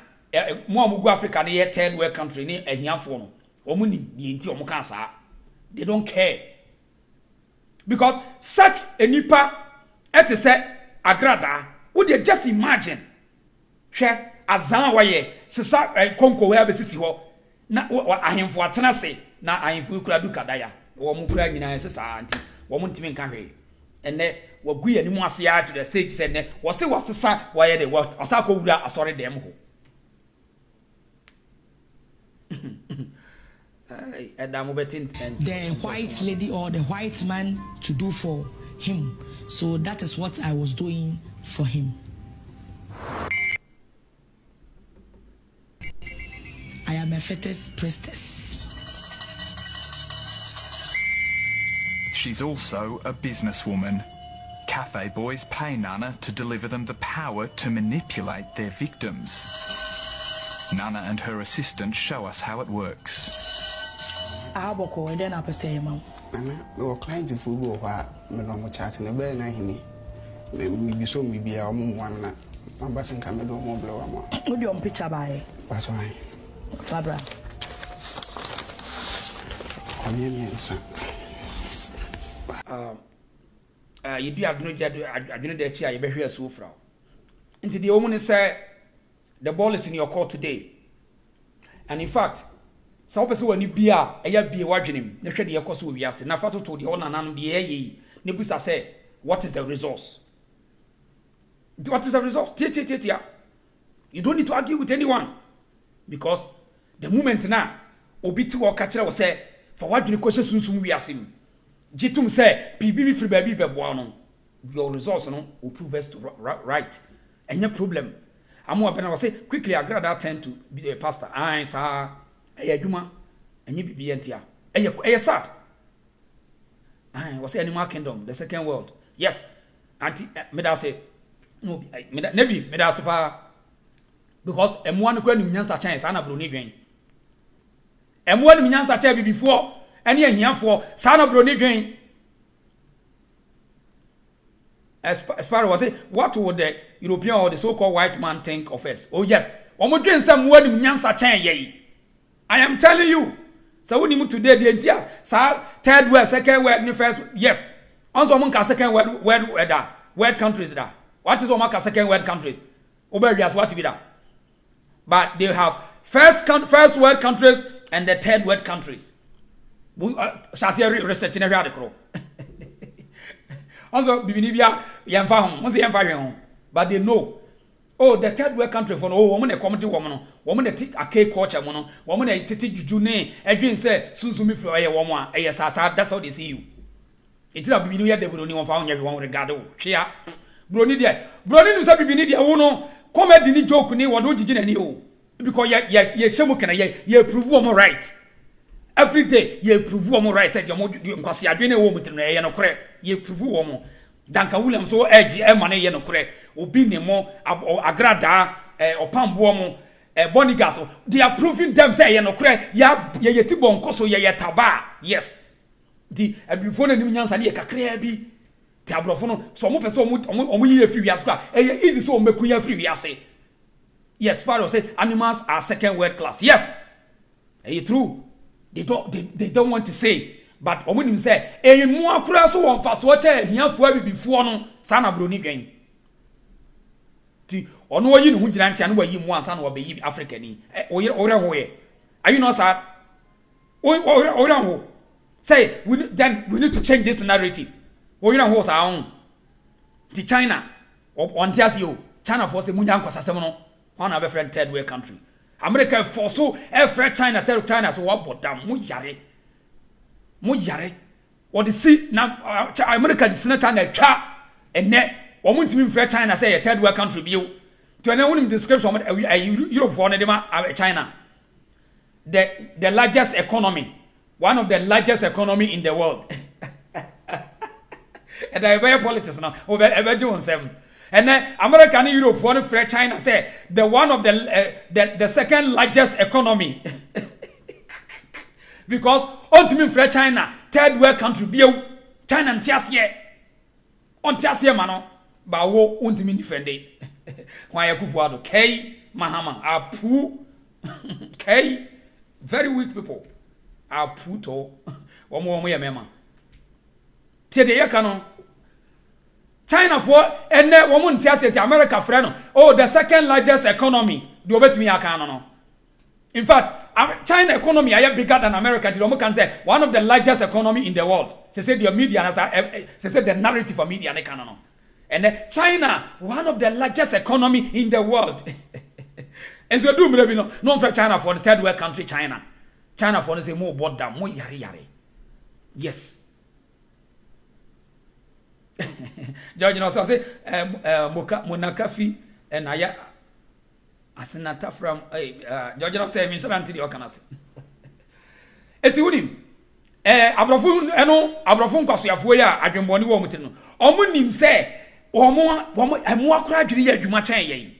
mo amugu Africa na ye third world country ni ahiafo no wo mu ni de ntia wo kan sa they don't care because such a nipa et say agrada wo dey just imagine hwe Azaaa waye sesa konko we abesisi ho na ahemfo atena se na ahemfo kura du kadaya wo mu kura nyina sesa anti wo mu ntimi nka hwe enne wagu ye ni mu ase ya to the stage said ne wo se wasesa waye de what asa ko wura asore dem ho the white lady or the white man to do for him, so that is what I was doing for him. I am a fetish priestess. She's also a businesswoman. Cafe boys pay Nana to deliver them the power to manipulate their victims. Nana and her assistant show us how it works. Aboko, and then I say, Mom. We were client if we go over Melon chat in a bell, and maybe so maybe a one. My button can be no more blow. Would you on picture by? But I, Barbara. You do have no the chair, you better so from. Into the woman say the ball is in your court today. And in fact, some person when you be a watching him, the shady of course will be asked. Nafato told the owner and the Eeii. Nebusa say, what is the resource? What is the resource? You don't need to argue with anyone. Because the moment now, Obitu or Katra will say, for what do you question soon we ask him? Jitum say, PBB free baby bebuano. Your resource will prove us to right. And no problem. I'm more than I will say, quickly, I got that time to be a pastor. I saw a Juma, and you be entia. A sad. I was animal kingdom, the second world. Yes, Auntie Medase, no, Nevi, Medasa, because M1 Queen Nyansa chance, Anna Bruni. M1 Nyansa Chabi before, and here for Sana Bruni. As far as say, what would the European or the so-called white man think of us? Oh yes, one more drink some word in Nyansa Chan ye. I am telling you. So when you move today, the entire third word, second word, first yes. Also, among second word countries that. What is among second word countries? Oberias what be that? But they have first word countries and the third word countries. We shall see research in every article. Also, Bibinibia, Yanfa, once Yanfa, but they know. Oh, the third world country for woman a comedy woman that take a cake culture, woman a titi june, Edwin said, Susumi for a woman, a yes, that's how they see you. It's not Bibinia, they would only found everyone regard. Chia Bronidia, Bronin said Bibinia, Uno, comedy joke, what do you know? Because yes, Shamukan, ye prove woman right. Every day, ye prove woman right, said your because you have been a woman to me, and a crack, ye prove woman. Danka Williams so edge money ye no kure Obinim or agrada or pambuomo Bonigas they are proving them say ye no kure ya ye tibon koso ye taba yes the before na nyansa ye kakra bi ti abrofo no so mo pese omo ye free wiase kwa easy so omeku ye free wiase yes Pharaoh say animals are second world class yes true they don't want to say. But Obinim say, "A more crass one fast watcher, near for before no, Sana Bruni gain." Ti ono yi ne ho gina ntia no wayi mu ansa no obeyi Africa ni. Are you not sir? Say then we need to change this narrative. The China on Tiasio, China for se munya nkwasasem no. One of a friend third world country. America for so every China tell China so what but damn mu yare. What the see now America the China twa and net or muntimi frɛ China say a third world country bio. To any description Europe for China. The largest economy, one of the largest economy in the world. And I wear politics now. Over Jones and then America and Europe for China say the one of the second largest economy. Because ultimately for China third world country bio China and Tiasie on Tiasie mano ba wo ultimately defend why Akufuado K Mahama Apu K very weak people are puto or more mema. Tiede yakano China for and then woman tiase America friend. Oh, the second largest economy. Do bet me akano. In fact, China economy are bigger than America. You can say one of the largest economy in the world. They say the media, they say the narrative of media. And China, one of the largest economy in the world. And so do maybe no for China for the third world country China. China for say more border, more yari. Yes. George no say Monakafi and Aya Asenata from George no say me so the okanase. Eti wunim abrofun abrofun kwasoafo ya adwemboni wo muti no. Omo nim say omo akora adwiri ya adwuma chen yen.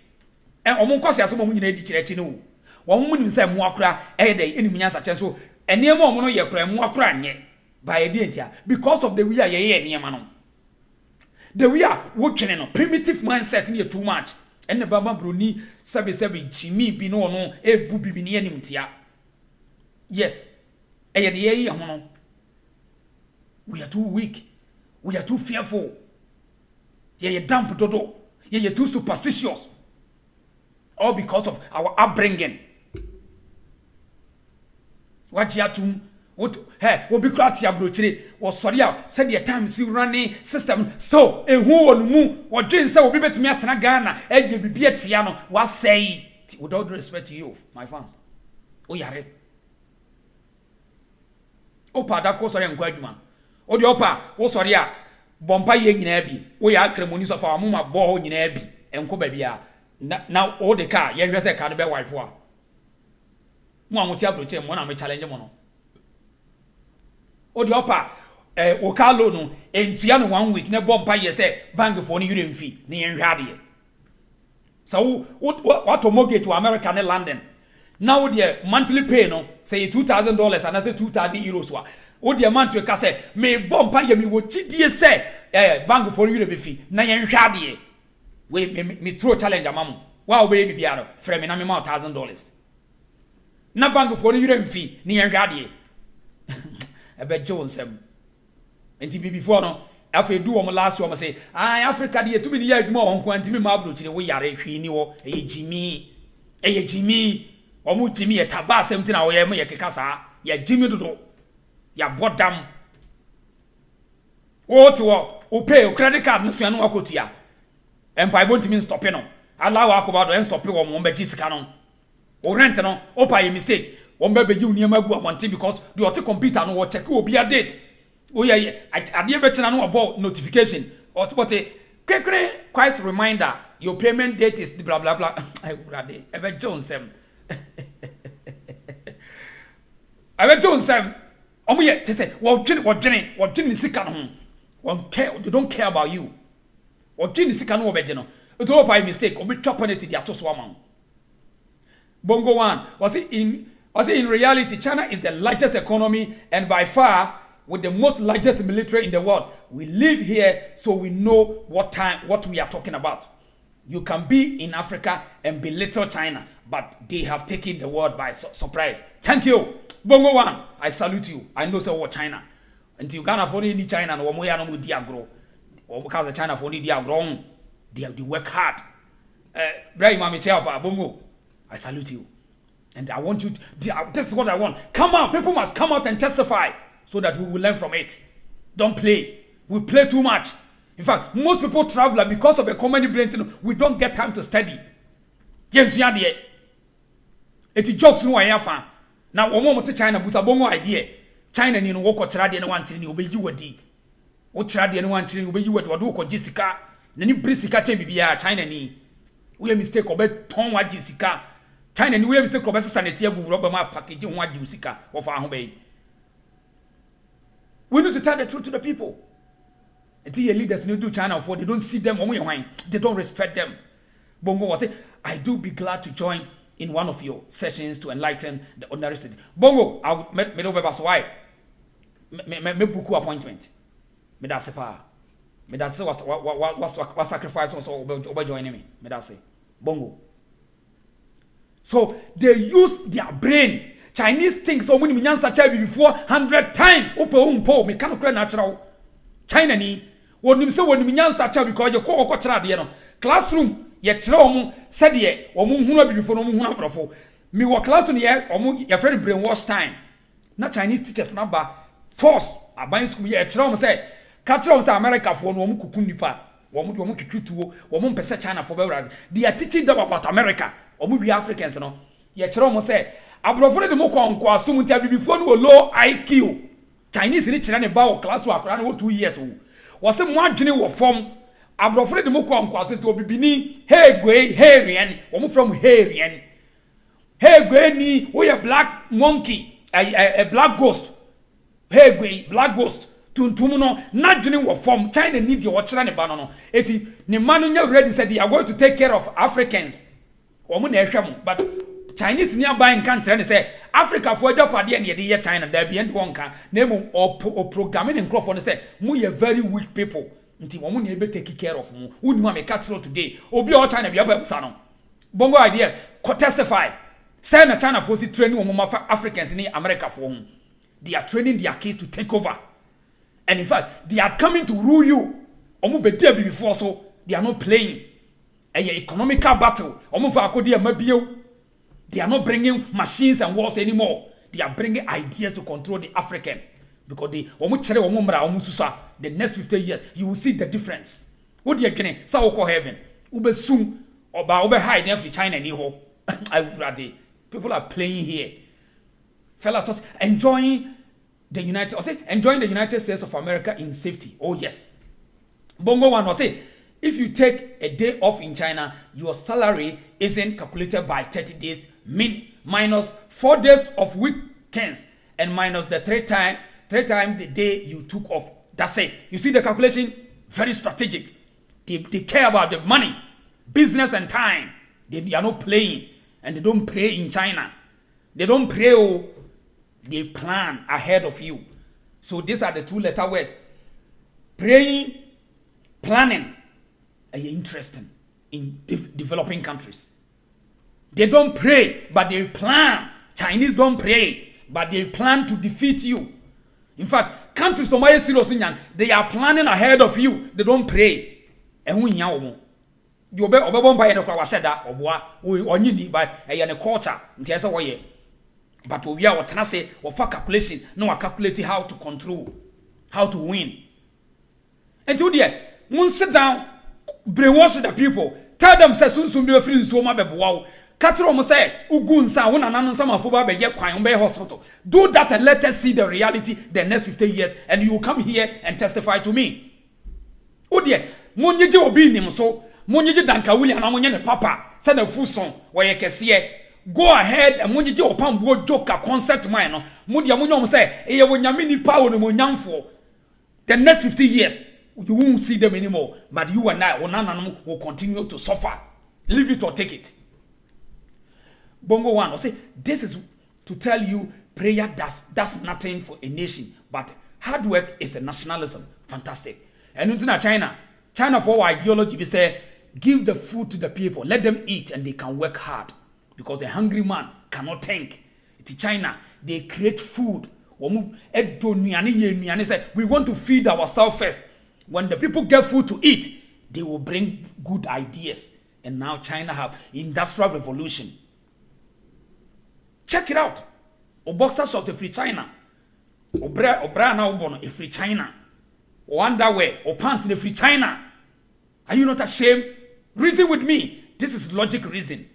Omo nkwase asem omo nyina edi kirechi no. Omo nim say mo akora dey enim nyansa chen so enema omo no ye kora mo akora anye by edi entia because of the way ye enema no. The way working no primitive mindset ni too much. And the Baba Bruni sabi Jimmy bi no ebu bibi ni enim tia. Yes. Eye de ye hono. We are too weak. We are too fearful. Ye damp dodo. Ye too superstitious. All because of our upbringing. What ya tum what be crati abrochire was sorry said the time see running system so ehu onmu wo dwen say obi betumi atena Ghana eye bibi atia no was say with all respect to you my fans o yare opa da ko sorry enko adwuma o de opa wo sorry a bompa ye nyina bi wo ya akremoni so fa amuma bo nyina bi enko ba bia na o de ka ye hwese ka no be wipe a mo amuti abrochire mo na me challenge mo no Odi opa okalo no entua no 1 week na bompa ye say bank for ni yure mfi na yen hwade so what to mortgage to America and London now the monthly pay no say $2,000 and say 2,000 euros wa o the month we ka say me bompa ye me wo chidie say bank for yure mfi na yen hwade we me throw challenge amam wa obey bibia no frame na me ma $1,000 na bank for yure mfi na yen hwade Ebe Jonesem. Enti before no, afa do wo last one say, Africa dey to be the adwuma won ko antimi ma abro chire wo yare hwi ni wo. Eye Jimmy. Omo Jimmy e taba asem ti na wo ye me ye keka saa. Ya Jimmy dodo. Ya bodam. O to o pay o credit card no so anu akotua. Empire won't mean stop no. Allow akoba do en stop wo mo be gisika no. O rent no, o pay a mistake. One baby you near my wanting because the auto computer no check will be a date. Oh yeah, I dear better know about notification or what a quite reminder. Your payment date is blah blah blah. I would ever Jones I bet Jones Sam. Oh yeah, to say what Jenny sick on home. One care, they don't care about you. What Jenny sick on over general. It all by mistake or be chopping it to the Atoswaman. Bongo one was it in reality, China is the largest economy and by far with the most largest military in the world. We live here so we know what we are talking about. You can be in Africa and belittle China, but they have taken the world by surprise. Thank you. Bongo one, I salute you. I know so what China. Until Ghana for any China and Omoya no dia grow. Or because China for any dia grow. They work hard. Brother Mami Chiapa, Bongo, I salute you. And I want you to, this is what I want. Come out, people must come out and testify so that we will learn from it. Don't play. We play too much. In fact, most people travel because of a comedy brain. We don't get time to study. Yes, you are there. It's jokes no way fan. Now, one more to China, Busa Bongo idea. China, you know, walk or trad and one chili, obey you a D. What trad and one chili, obey you what do call Jessica. Nani Brisica Chambia, China ni. We are mistake obey Tom what Jessica. China ni we are mistake obey sanitary rubber map packaging what Jessica of our home. We need to tell the truth to the people. Until your leaders need to do China for they don't see them on wine. They don't respect them. Bongo was say, I do be glad to join in one of your sessions to enlighten the ordinary city. Bongo, I'll me do be why. Me book appointment. Me da se pa. Me da se was sacrifice also over joining me. Me da se. Bongo. So they use their brain. Chinese things so many nyansa chai before 100 times. Opo me can not natural. China ni wonim se wonim nyansa chai because you ko chira de no. Classroom ye chira omo said ye omo hunu before omo hunu abrofo. Me wo classroom ye omo your friend brainwash time. Na Chinese teachers number force aban school ye chira omo say ka chira omo say America for no omo kuku nipa. Omo de omo twituo omo pese China for beraz. They are teaching them about America. Omo we Africans no. Ye chira omo say abrofo de mo kwa nkwa so mutia before no low IQ. Chinese ni chira ne ba wo class to akora no 2 years o. Wo se mo adwene wo form abrofo de mo kwa nkwa so to bibini hey gwe hey rian wo mo from hey rian. Hey gwe ni wo ye black monkey a black ghost. Hey gwe black ghost tuntum no na adwene wo form China need the wo chira ne ba no. Eti ne manu nya ready said they are going to take care of Africans. Wo mo na ehwem but Chinese nearby in country and say Africa for Japan and the China there be end one can name or programming and crop on say we are very weak people until one will take care of mu wouldn't want me catch today obi all China be able to bongo ideas testify say na China for training Africans in America for whom they are training their kids to take over and in fact they are coming to rule you omo be there before so they are not playing a economical battle omo fa akodi mabio. They are not bringing machines and wars anymore. They are bringing ideas to control the African. Because the next 50 years, you will see the difference. What do you get? So heaven. Ube soon. Ube hide there for China. People are playing here. Fellas, enjoying the United States of America in safety. Oh yes. Bongo one was say, if you take a day off in China, your salary isn't calculated by 30 days, minus 4 days of weekends, and minus the three time the day you took off. That's it. You see the calculation? Very strategic. They care about the money, business, and time. They are not playing, and they don't pray in China. They don't pray. They plan ahead of you. So these are the 2-letter words: praying, planning. Are interesting in developing countries. They don't pray, but they plan. Chinese don't pray, but they plan to defeat you. In fact, countries they are planning ahead of you. They don't pray. And we know you obey by the Kawashada or Nini, but a culture. But we are what say or for calculation, no calculating how to control, how to win. And to the one sit down. Brainwash the people. Tell them say soon be free so ma bebo. Katro mo say ugu nsa wona nanon sama fo ba be ye kwan be hospital. Do that and let us see the reality the next 50 years and you will come here and testify to me. Odie monyeje Obinim so monyeje danka William na monye ne papa say na full song wo ye kese. Go ahead and monyeje opambo joka concert man no. Mo dia monyo mo say eye wo nyame nipa wo no monyamfo. The next 50 years you won't see them anymore, but you and I will continue to suffer. Leave it or take it. Bongo one will say, this is to tell you prayer does nothing for a nation, but hard work is a nationalism. Fantastic. And in China for our ideology, we say, give the food to the people, let them eat and they can work hard. Because a hungry man cannot think. It's China, they create food. We want to feed ourselves first. When the people get food to eat, they will bring good ideas. And now China have industrial revolution. Check it out. O boxer short free China. O bra na obono a free China. O underwear or pants in a free China. Are you not ashamed? Reason with me. This is logic reason.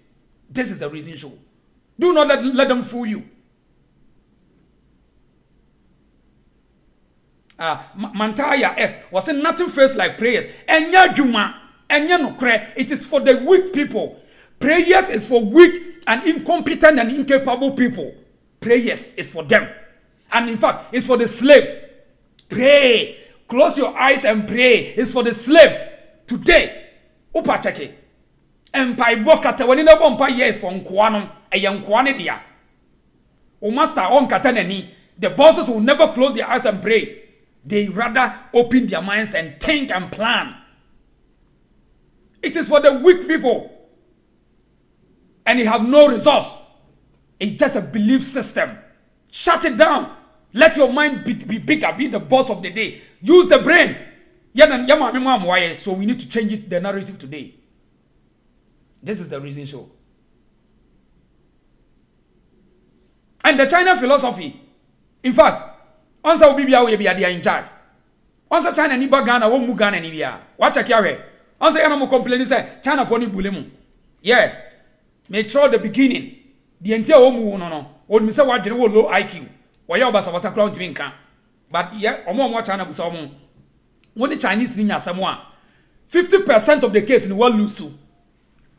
This is a reason show. Do not let them fool you. Mantaya X was saying nothing first like prayers. Enya juma, enya no kre. It is for the weak people. Prayers is for weak and incompetent and incapable people. Prayers is for them. And in fact, it's for the slaves. Pray. Close your eyes and pray. It's for the slaves. Today, upa cheke. Empire bokata when no bompa yes for nkwano e yankwane dia. O master on katanani. The bosses will never close their eyes and pray. They rather open their minds and think and plan. It is for the weak people. And they have no resource. It's just a belief system. Shut it down. Let your mind be bigger. Be the boss of the day. Use the brain. So we need to change it, the narrative today. This is the reason show. And the China philosophy. In fact, once we be in charge. Once China ni Ghana, won't move Ghana ni watch a carry. Once I am complaining, say China for ni bulemu. Yeah. Make sure the beginning. The entire home no. When me say what you low IQ. Why you was a crown to me can. But yeah, more China was some. When the Chinese ninya someone 50% of the case in the world lose.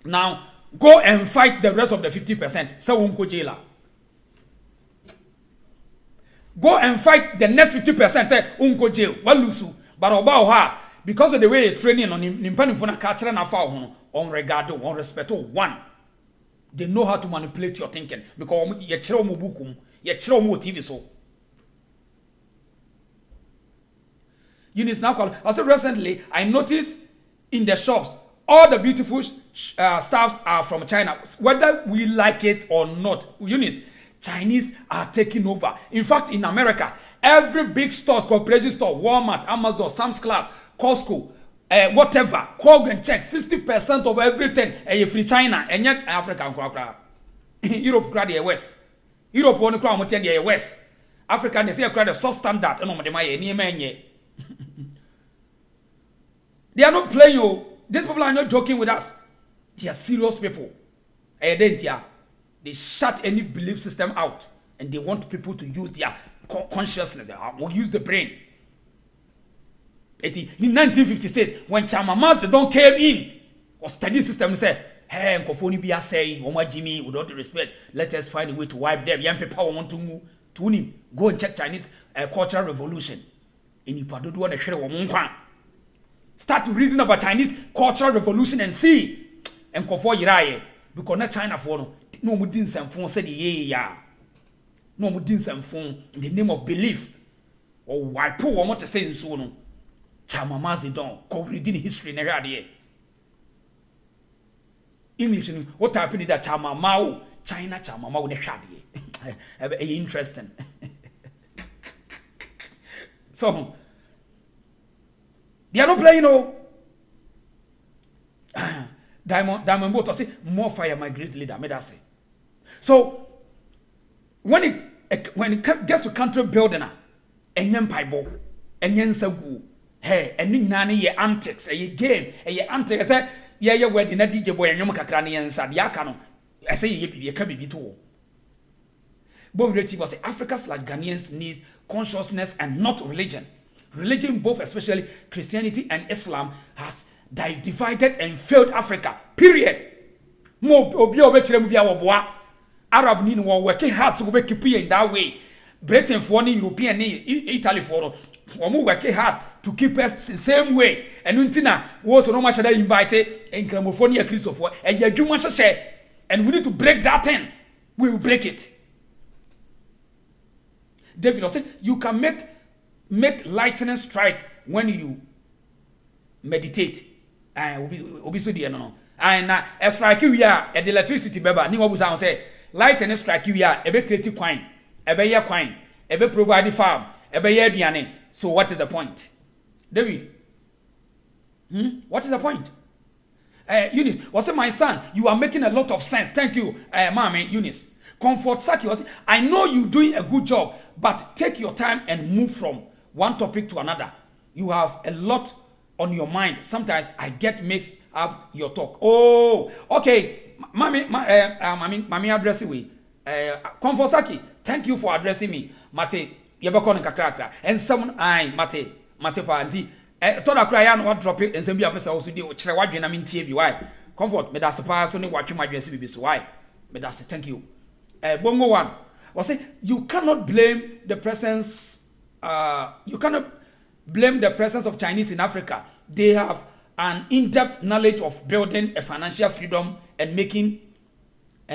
Now go and fight the rest of the 50%. So won't go jail. Go and fight the next 50%. Say unko jail. What lose? But about her because of the way you're training on him, for culture and on regard, on respect, one. They know how to manipulate your thinking because you chiro mo bukum, you chiro mo TV so. Eunice now called. Also recently, I noticed in the shops all the beautiful stuffs are from China, whether we like it or not. Eunice, Chinese are taking over. In fact, in America, every big store, corporation store, Walmart, Amazon, Sam's Club, Costco, whatever, call and check 60% of everything free China and yet Africa Europe grad the West. Europe only crown the West. Africa they say grad the substandard and no they are not playing you. These people are not joking with us. They are serious people. They shut any belief system out and they want people to use their consciousness or use the brain. In 1956, when Chamamazi don't came in, or study system said, hey, Nkofoni Bia say, Oma Jimmy, with all the respect, let us find a way to wipe them. Young people want to move to him. Go and check Chinese cultural revolution. In Ipadodu and the Shire Womunkwan. Start reading about Chinese cultural revolution and see. And Nkofo Yiraye, because not China for no mudin some phone said, yeah. No mudin some phone in the name of belief. Or why poor want to say so no. Chamamazi don't go reading history in the English what happened in that Chamamao China Chamamao ne shadi. Interesting. So they are not playing no Diamond Boat say more fire my great leader made us say. So when it gets to country building enyen paibo enyen sagu. Hey, and nani ye antics, a game, a antics. I said, yeah, wedding a DJ boy and Yomakakani and Sadiakano. I say, ye can be too. Bob was Africa's like Ghanaians needs consciousness and not religion. Religion, both especially Christianity and Islam, has divided and failed Africa. Period. Arab need working hard to make it in that way. Britain for any European, Italy for. Omu working hard to keep us the same way. And untina was no much that invited and Cramophonia Christopher and Yajuma share. And we need to break that thing. We will break it. David said you can make lightning strike when you meditate. And obviously no. And a strike you are at the electricity beba. Ni wabu sound say lightning strike you are a be creative coin, a be ya coin, a be provide farm, a be ya diane. So what is the point? David? What is the point? Eunice, was it my son? You are making a lot of sense. Thank you, Mommy Eunice. Comfort Saki was, I know you're doing a good job, but take your time and move from one topic to another. You have a lot on your mind. Sometimes I get mixed up your talk. Oh, okay. Mommy address we. Comfort Saki, thank you for addressing me. Mate, yebekon kakrakra. And someone mate pa anti. Toda kra ya no drop it and send be apesa also dey kire wadwe na mentie bi why. Comfort me da se pa so ne watwe madwese bibi so why. Me da se thank you. Bongo one. Was say you cannot blame the presence of Chinese in Africa. They have an in-depth knowledge of building a financial freedom and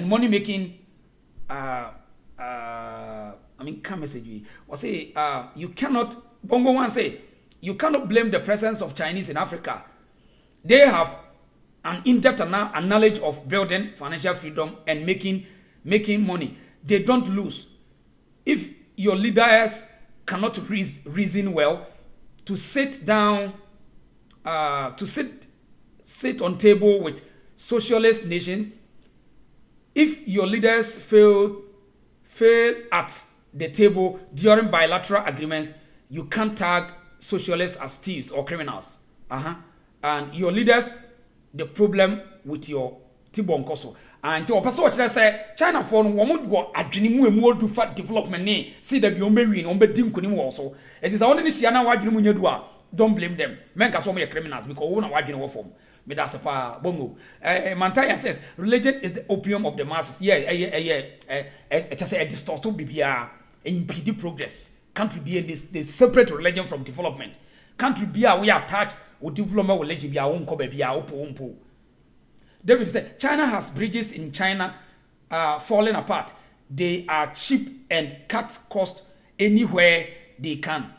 money making. Come message you. Was say you cannot. Bongo one say you cannot blame the presence of Chinese in Africa. They have an in-depth knowledge of building financial freedom and making money. They don't lose. If your leaders cannot reason well, to sit down, to sit on table with socialist nation, if your leaders fail at the table during bilateral agreements, you can't tag socialists as thieves or criminals. And your leaders, the problem with your Tibon Koso. And to person what say China for no woman go adwene mu emu do fa development ni see that be on be win on be din kunim also. It is only this year na wadwene mu nyedu a don't blame them. Men ka so me criminals because we na wadwene wo form. Me da sepa bongo. Mantaya says religion is the opium of the masses. Just say a distorted bibia impede progress. Country be this separate religion from development. Country be we attach with development religion be a won ko be a opo. David said, China has bridges in China falling apart. They are cheap and cut cost anywhere they can.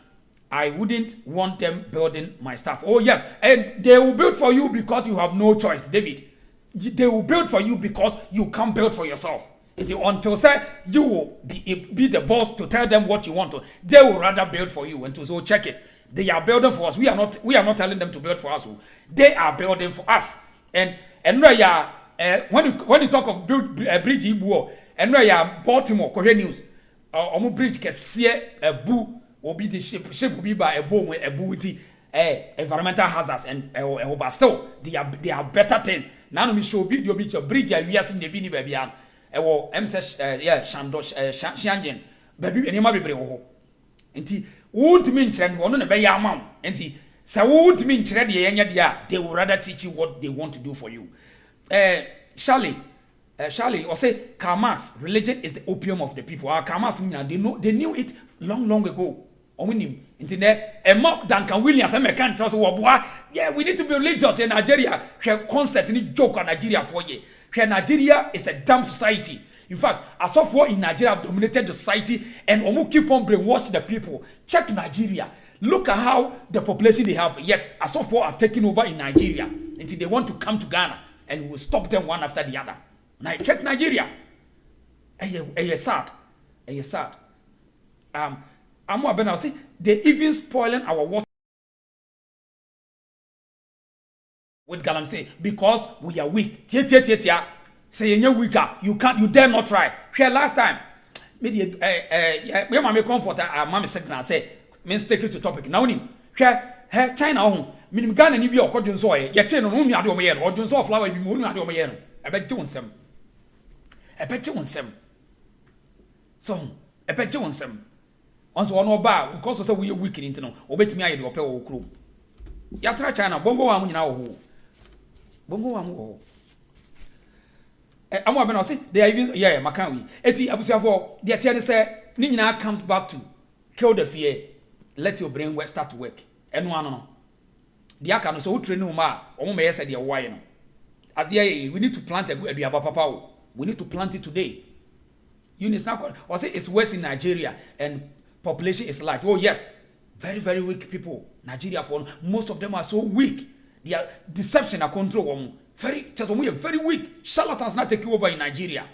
I wouldn't want them building my stuff. Oh, yes. And they will build for you because you have no choice, David. They will build for you because you can't build for yourself. Until say you will be the boss to tell them what you want to. They will rather build for you. And to so check it. They are building for us. We are not telling them to build for us. They are building for us. And when you talk of build bridge Ibuo, and Baltimore Korean news, omo bridge kesie ebu obi the shape will be by a boom with ebu with environmental hazards and but still they are better things. Now me show video bridge we are seeing the bini baby an MSS Shandosh Shanjen baby enema bebre wo ho. Enti won't mean trend one no be ya mam. Enti so won't mean trend the yenya dia they will rather teach you what they want to do for you. Charlie or say Karl Marx, religion is the opium of the people. Karl Marx, they knew it long ago. Obinim into there a mob Duncan Williams and can't tell us yeah, we need to be religious in Nigeria. Concert in joke on Nigeria for you. Nigeria is a dumb society. In fact, as of war in Nigeria have dominated the society and almost keep on brainwashing the people. Check Nigeria. Look at how the population they have, yet as of war have taken over in Nigeria until they want to come to Ghana and we'll stop them one after the other. Now check Nigeria. Sad. I'm more about see they even spoiling our water with Galamsey because we are weak. Tia. Say you're weaker. You dare not try. Here last time, me mama comfort mama signal say means take it to topic. Now him here China home. Minim Ghana ni bi okodun so ye che no nu ade o me ye no odun so flower bi mo nu ade o me ye no ebegye wonsem so ebegye wonsem once one oba because say we weak into no obetimi aye de ope wo kro ya tra China bongo wa mu nyina wo ho I'm going to say they are even makan we. Eti abusuafo the atene say ni nyina comes back to kill the fear. Let your brain work start to work. Eno ano no. The aka no so train ma omo me yesa de why no. As we need to plant aduaba papa. We need to plant it today. Eunice now or say it's worse in Nigeria and population is like oh yes, very weak people. Nigeria for most of them are so weak. Their deception are control we are very weak. Charlatans not taking over in Nigeria.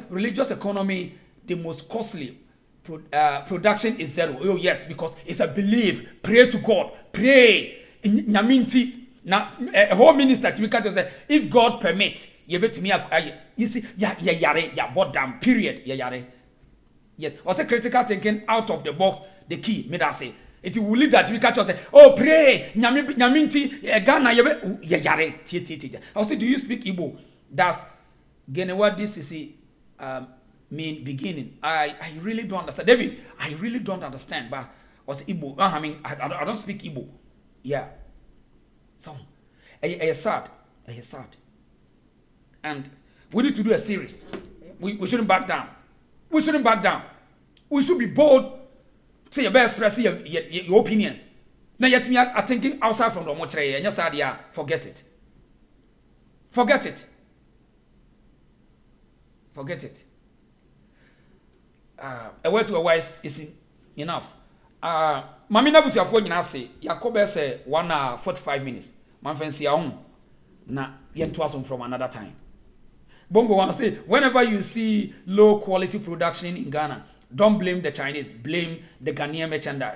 Religious economy, the most costly production is zero. Oh yes, because it's a belief. Pray to God. Pray. nyaminti na a whole minister to me can say if God permit you bet me you see ya yare ya bodam period ya yare. Yes, was a critical thinking out of the box the key me that say it will lead that we catch us say oh pray nyaminti Ghana ya yare ti I say do you speak Igbo? That's again what this is mean beginning. I really don't understand. David, I really don't understand but what's Igbo? I mean I don't speak Igbo. Yeah. So I sad. And we need to do a series. We shouldn't back down. We shouldn't back down. We should be bold. Say your best, express your opinions. Now yet me are thinking outside from the mochre and just idea. Forget it. Forget it. A word to a wise is enough. Mamina busi afo nyina se Yakob say 1 hour 45 minutes. Man fancy ya home. Na yentu asom from another time. Bongo wanna say whenever you see low quality production in Ghana, don't blame the Chinese, blame the Ghanaian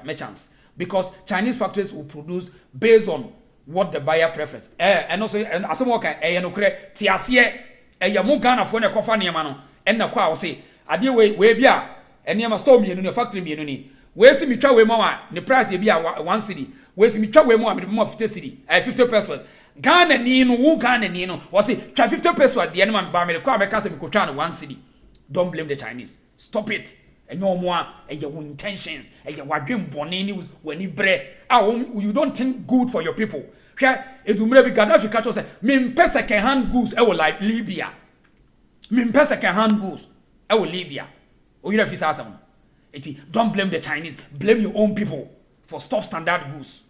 merchants because Chinese factories will produce based on what the buyer prefers. And also and asomo kan no kre tiase ya mo Ghana fo na kofa niam no en na kwa wo say ade we bia eniam store mienu ne factory mienu ni we si mitwa we ma ne price e bia 1 cedi we si mitwa we ma me 50 cedi 50 pesos Ghana ni no wo Ghana ni no wo say try 50 pesos de ene ma ba me kwa me ka se me kotwa no 1 cedi. Don't blame the Chinese. Stop it. And no more your intentions and your wadwin bonini when you bre you don't think good for your people. It will be Gaddafi catch us me pesa can hand goods I will like Libya. Me pesa can hand goods I will Libya. Or you know if it's awesome. Don't blame the Chinese, blame your own people for stop standard goods.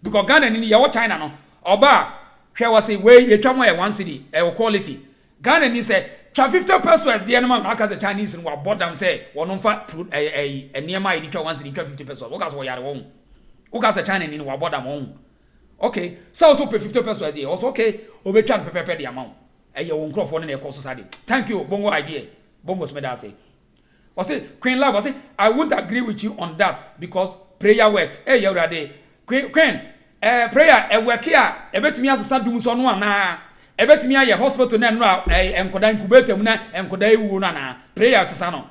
Because Ghana in your China no oba here was say way you try 1 cedi quality. Ghana ni say try 50 pesos the animal like as a Chinese and what them say one fa a near my 1 cedi 50 pesos. What as we are won. What as a China in what bottom on. Okay, so also pay 50 pesos here. Also okay, we try to pay the amount. You won't crop for any cost society. Thank you, Bongo idea. Bongo's made us say. I say, Queen Love, I say, I wouldn't agree with you on that because prayer works. Hey, you're ready. Queen, prayer, work here. I bet me as a son do so no na. I bet me a hospital now. I am could incubate and could I wuna prayer sano.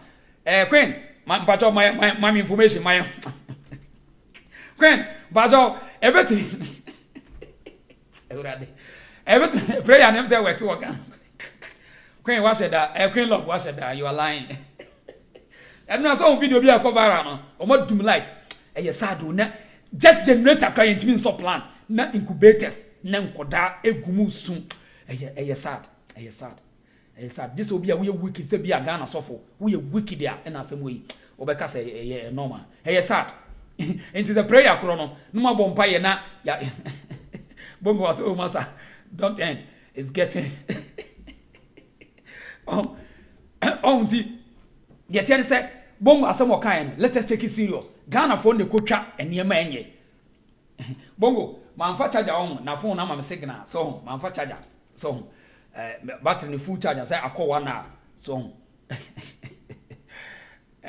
Queen, my information, my Queen, Bajo, I bet prayer names are working. Queen, what said that? Queen Love, what said that? You are lying. And now some video be a cover on or more doom light. Sad na just generator crying to me so plant na incubators na nkoda egumu sun. Sad. This will be a we wicked say be a Ghana suffer. We are wicked there and as way. Obeka say normal. Sad. It is a prayer chrono. No more bompire na ya. Bongo was oh massa. Don't end. It's getting Yet say Bongo asemo kan let us take it serious. Ghana phone the kotwa eniema enye. Bongo manfa charger on na phone na ma signal so manfa charger so battery full charger say akọ 1 hour so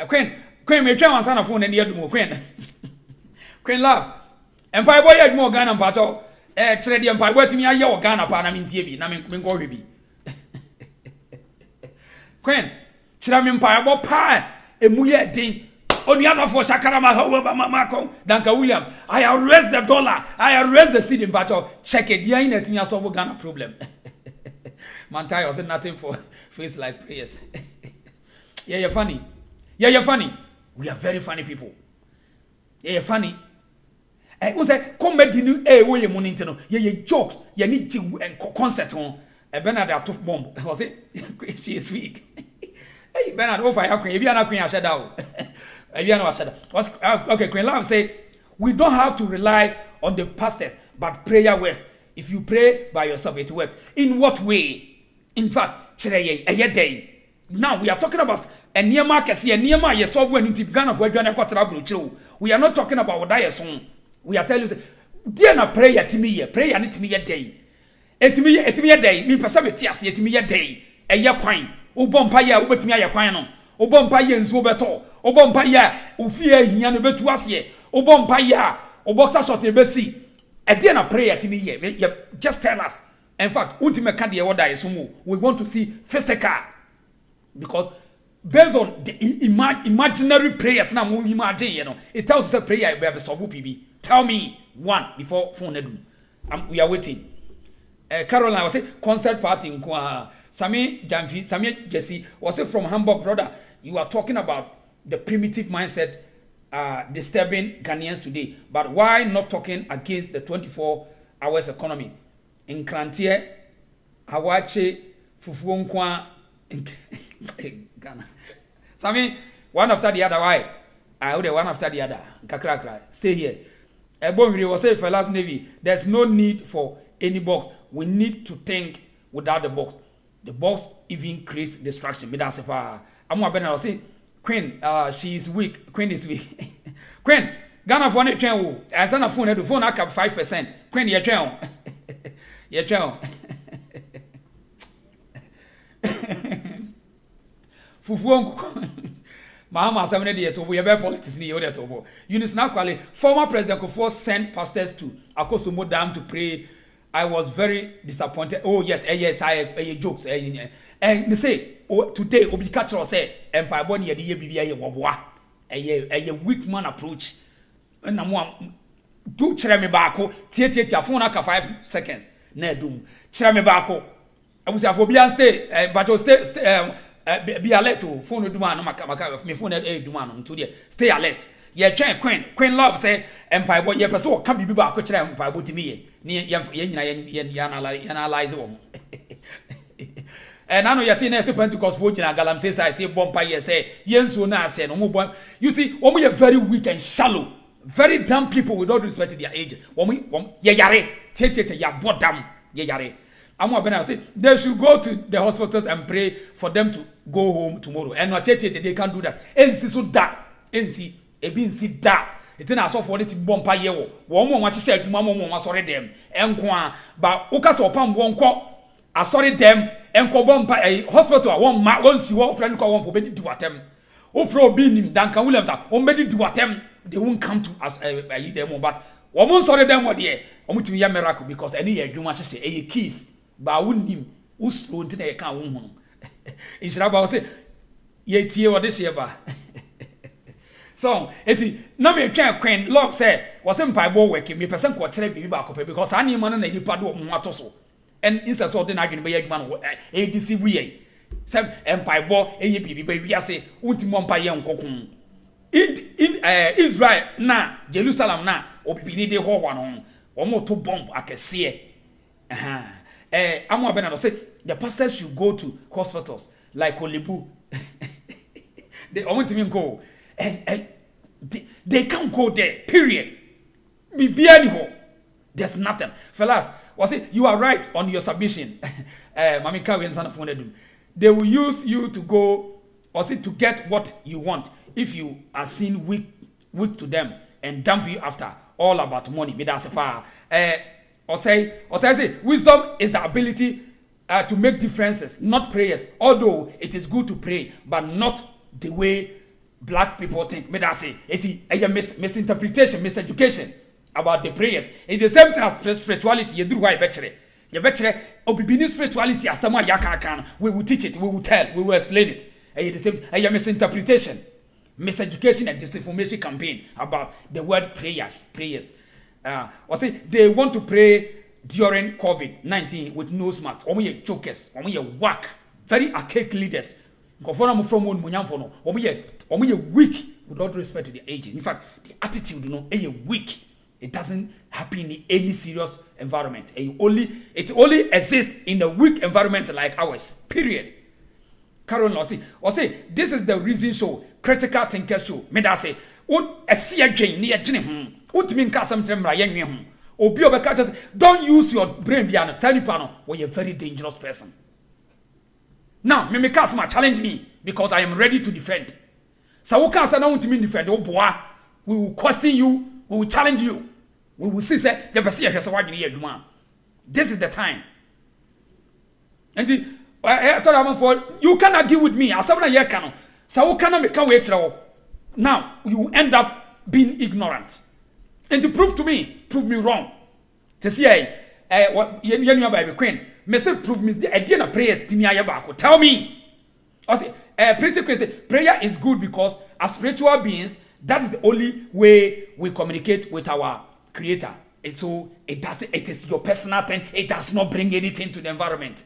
Queen me twa wansa na phone na adum Queen Love empire boy adum Ghana mpacho kire de empire boy timi aye o Ghana pa na mentie bi na me nko hwe bi Queen kire me empire boy pa emuye din on the other for Shakarama Mako Danka Williams. I arrest the dollar. I arrest the city in battle. Check it. Yeah, in it me solve Ghana problem. Mantai was nothing for face like prayers. Yeah, you're funny. We are very funny people. Yeah, you're funny. We say comedy new way you money no. Yeah, jokes. You need to concert on. Bernard a tough bomb. Was it? She is weak. Hey, Bernard, over here, if you are not Queen Ashada. Okay, Queen Love say, we don't have to rely on the pastors, but prayer works. If you pray by yourself, it works. In what way? In fact, day. Now we are talking about a near market, a near my software in Ghana for Tr0uble. We are not talking about what I assume. We are telling you, dear na prayer to me, prayer need to me a day. It me a day, me persevere, it me a day, a year coin. Ubompaya, ubet me a coin. Obompaya nso beto obompaya ofie hia no betu ase obompaya oboxa shot e besi day na prayer to me here. Just tell us. In fact, ultimate candy order is we want to see physical because based on the imaginary prayers now we imagine, you know, it tells us a prayer we have a solve PB. Tell me one before phone. We are waiting. Caroline was a concert party in Sami Jamfi, Sami Jesse was it from Hamburg, brother. You are talking about the primitive mindset disturbing Ghanaians today. But why not talking against the 24 hours economy? In Krantie, Hawache, Fufuonkwa, in Ghana. Sami, one after the other, why? I would one after the other. Kakrakra, stay here. Ebonri was say for last Navy, there's no need for any box. We need to think without the box. The box even creates distraction. But that's if I'm going say, Queen, she is weak. Queen is weak. Queen, Ghana phone train. As an phone, the phone up 5%. Queen, you're train. You're train. Fufuongo. Mahama 7 years to we have politics in the other tobo. Eunice Nakwale, former President Kufuor sent pastors to Akosumo Dam to pray. I was very disappointed. Oh yes, I jokes. And they say, oh, today Obi Catcher say, Empire Bonnie the BBA Wabwa, a weak man approach. And I'm one do Cherame Bako, Tia phone 5 seconds. Nedum, Cherame Bako. I was a phobia stay, but stay. Be alert to phone do man maka me phone do man to there stay alert ye twen queen love say empire boy ye person can be ba ko kire empire boy timi ye nyina analyze wo and I know your teen is Pentecost for Jina Galam says I say bompa ye say yenso na say no mo. You see omo ye very weak and shallow, very dumb people without respect to their age. Omo ye yare tete ya bodam ye yare. I'm say they should go to the hospitals and pray for them to go home tomorrow. And not yet they can't do that. NC so that NC a bin sit that. It's not so for it to bomb by you. One more said, Mamma, sorry them. And but Ukas or Pam won't call. I sorry them and call bomb by a hospital. Once you all friend call one for Betty to attempt. Ofro Obinim, Duncan Williams, or Betty to attempt. They won't come to us them, but one sorry them what dear. Omuti ya miracle because any year you must say a keys. Ba wunim usro nti na ye kan wonhu inshira ba say ye tie wo de hye ba so eti na me twa queen love say was mpaebo work me person ko kire bibi ba ko pe because ani man na nipa do mo atoso and instead so de na adwene be ye adwuma no e deceive ye say mpaebo eye bibi ba wi ase unti mo mpa ye nkokun in Israel na Jerusalem na obibi ni de ho no wo mo to bomb akese I'm going to say the pastors should go to hospitals like Olibu. They want to go. They can't go there. Period. There's nothing. Fellas, was it? You are right on your submission. They will use you to go, or say to get what you want. If you are seen weak to them and dump you after, all about money. But that's far. Or say, wisdom is the ability to make differences, not prayers. Although it is good to pray, but not the way black people think. But I say, it is a misinterpretation, miseducation about the prayers. It's the same thing as spirituality. You do why better. You better Obinim spirituality as someone yakan. We will teach it, we will tell, we will explain it. It's the same a misinterpretation, miseducation, and disinformation campaign about the word prayers. Or say they want to pray during COVID-19 with nose masks. Omo ye jokers, omo ye whack, very archaic leaders. Conform from one munyamfono. Omo ye weak without respect to the age. In fact, the attitude, ye weak. It doesn't happen in any serious environment. It only exists in a weak environment like ours. Period. Carol or say this is the reason show, critical thinker show. Me da say, a see again near Jim. Don't use your brain piano. Tell you, Pano, you're a very dangerous person. Now, me challenge me because I am ready to defend. So, who can't want to me defend? Oh, boy, we will question you, we will challenge you. We will see, say, this is the time. And you can argue with me. I said, so, can make a way now, you end up being ignorant. And to prove me wrong. To see what you know by queen. Me say prove me na prayers timi aye baako. Tell me. I say pretty crazy. Prayer is good because as spiritual beings, that is the only way we communicate with our creator. And so it is your personal thing. It does not bring anything to the environment.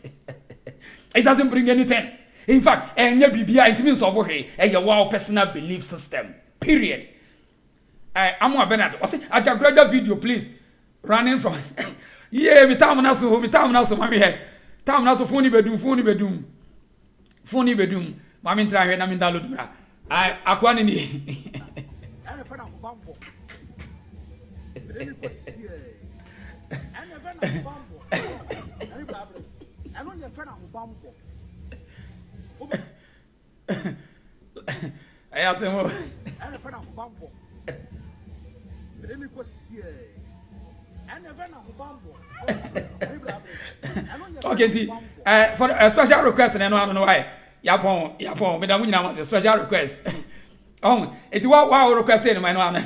It doesn't bring anything. In fact, enya bibia intimi so over here, your personal belief system. Period. I'm Bernard. I say a video, please. Running from yeah, me time na so, mami here. Time na so phone bedum. Mami try here na me download bra. Akwa ni. I say mo. Okay, for a special request, and I don't know why. Yapon, Madam Winner was a special request. It's what requested, my man.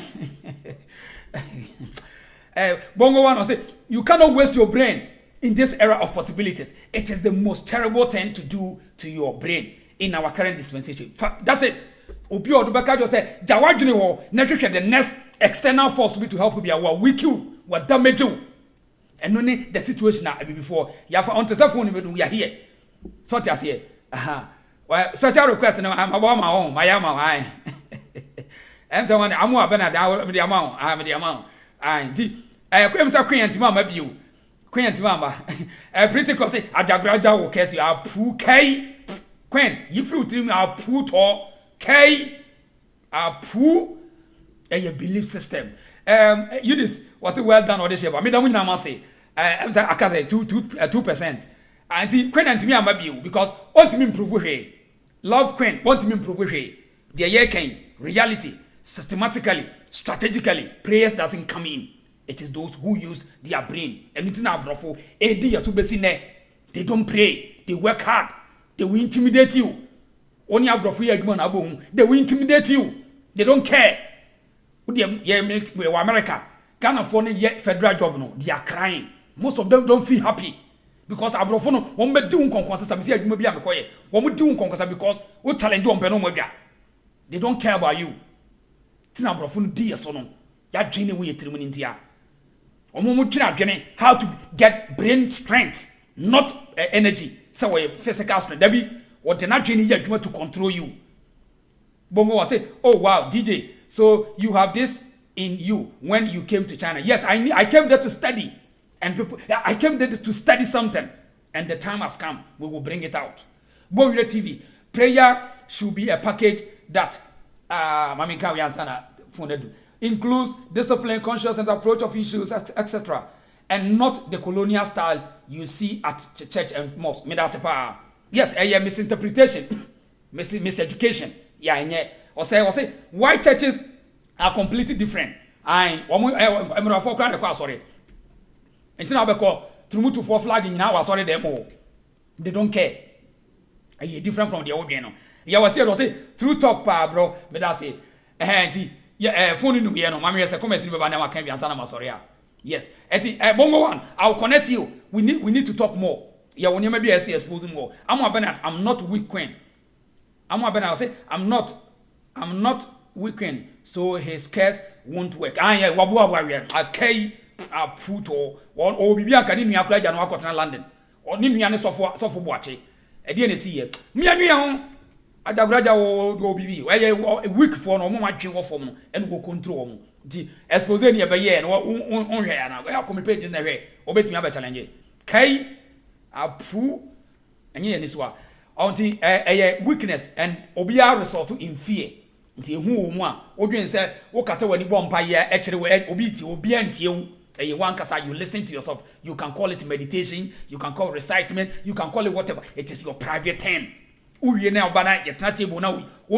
Bongo one say, you cannot waste your brain in this era of possibilities. It is the most terrible thing to do to your brain in our current dispensation. That's it. Obi Odubaka just say, Jawadjuni wo, netwehwe the next external force to help you be a weak you, what damage you. And only the situation now before. You have on the phone, we are here. So just here. Well, special request now. I'm about my own. My am and so on. I'm more than the amount. I'm the amount. I claim so queen to mama you. Queen to mama. Pretty close. I jagraja will case you are poo K. Queen, you flew to me. Our poo to K. Our poo. And your belief system. You this was it well done or this year, but me don't know say. I can say 2%. And Queen and me am you because want me improve here. Love Queen want me improve here. The year came reality systematically, strategically. Prayers doesn't come in. It is those who use their brain. And it's not brofo. They don't pray. They work hard. They will intimidate you. Only brofo they will intimidate you. They don't care. America, Ghana for federal job no, they are crying. Most of them don't feel happy because abrofo no won be do nkonkonsa samisi adwuma bi amekoye. Won do nkonkonsa because we challenge on pe no mo bia. They don't care about you. Tina abrofo no di so no. Ya dwene we yetirimu ntia. Omo mo twina dwene how to get brain strength, not energy. So we physical strength. That be what na dwene ya adwuma to control you. Bongo was say, "Oh wow, DJ, so you have this in you when you came to China." Yes, I came there to study. And people, I came there to study something. And the time has come. We will bring it out. Bonigas TV. Prayer should be a package that includes discipline, conscious and approach of issues, etc. And not the colonial style you see at church and mosque. Yes, a misinterpretation, miseducation. Yeah, or say why churches are completely different. Sorry. And now because Tr0uble for flagging now sorry them all. They don't care. Are you different from the old piano? Yeah, was here say true talk pa bro. But that's it. Phone no no. Mama say come see me ba na can be answer na sorry. Yes. Bongo one. I'll connect you. We need to talk more. Yeah, when you maybe exposing more. I'm not weak queen. I'll say I'm not weak queen. So his case won't work. Yeah, wabu okay. A put or be a canini apply and walk on London or Nimian soft watching. A DNA see it. Me and you, I graduate or be a week for no more drink of them and will control the exposure by year and on here. I have come page in the way or bet me have a challenge. K a poo and ye in this one. Until a weakness and obia resort in fear. Until whom one, Odin said, walk at when you bomb by year, actually, obiti, obedient you. You listen to yourself. You can call it meditation. You can call it recitement. You can call it whatever. It is your private thing. You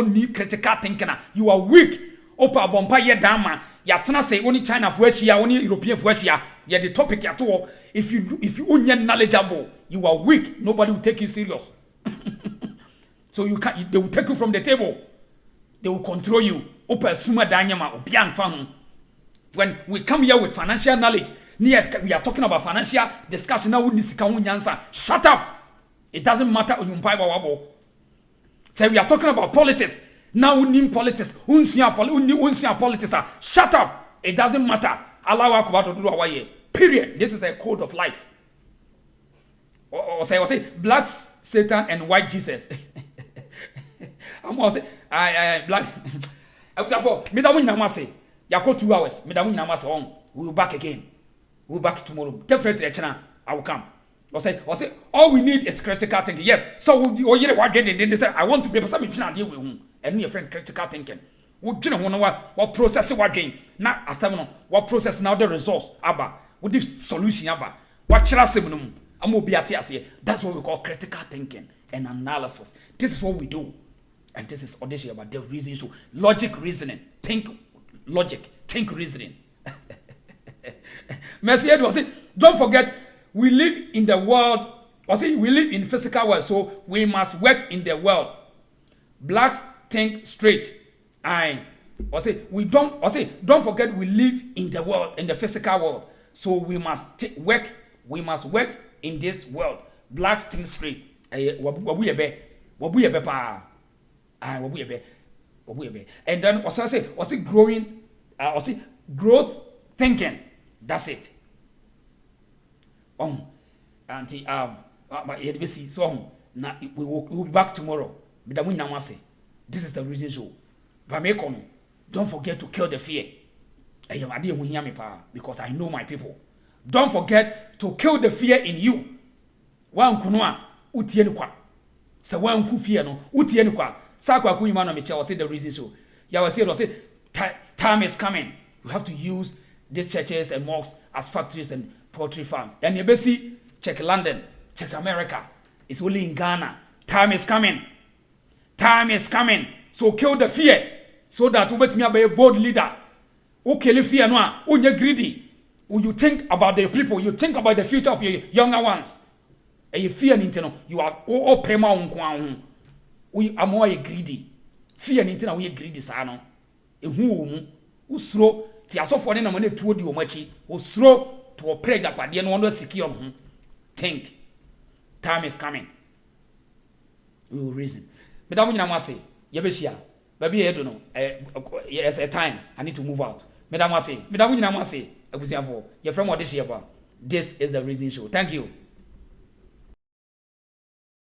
need critical thinking. You are weak. Opa bompa ye dama. Ya tana say only China for Asia, only European for Asia. Yeah, the topic at all. If you only knowledgeable, you are weak. Nobody will take you serious. So they will take you from the table. They will control you. Opa suma danyama obian fan. When we come here with financial knowledge, We are talking about financial discussion now. Shut up. It doesn't matter on your say we are talking about politics. Now we need politics. Politics. Shut up. It doesn't matter. Allow us to do our way. Period. This is a code of life. Or say black Satan and white Jesus. I'm going to say black. Therefore, me da wunyina mase. Yako 2 hours. Me da wunyina mase on. We will back again. We will back tomorrow. Definitely, I will come. Or say, all we need is critical thinking. Yes. So we hear what again, and then they say, I want to be something to deal with whom. And me a friend critical thinking. We don't know what process what again. Not a seminal. What process now the resource. Abba. What this solution abba. What chiraseminum. That's what we call critical thinking and analysis. This is what we do. And this is audition about the reason. So logic reasoning. Think logic. Think reasoning. Mercy Edward said, don't forget, we live in the world. We live in physical world, so we must work in the world. Blacks think straight. Don't forget, we live in the world, in the physical world, so we must work. We must work in this world. Blacks think straight. And then also growing, growth thinking. That's it. So we will be back tomorrow. This is the reason so. Don't forget to kill the fear. Because I know my people. Don't forget to kill the fear in you. So one who fear no utienukwa. Sakwa kuimana mecha was the reason so. Ya was say time is coming. You have to use these churches and mosques as factories and poultry farms. And you see, check London, check America. It's only in Ghana. Time is coming. Time is coming. So kill the fear, so that you may be a bold leader. Who kill the fear no? Who you greedy? Who you think about the people? You think about the future of your younger ones. And you fear Nintendo. You are all prema unkwa. We are more greedy. Fear Nintendo. We greedy sano. Who slow? Ti asofo ne na mane tuo di omachi. O slow to operate apade no one secure on. Think. Time is coming. We will reason. Madam nyina mase. Yebehia. Baby e do no. Yes, a time. I need to move out. Madam nyina mase. Abusiafo. Your friend what this year. This is the reason show. Thank you.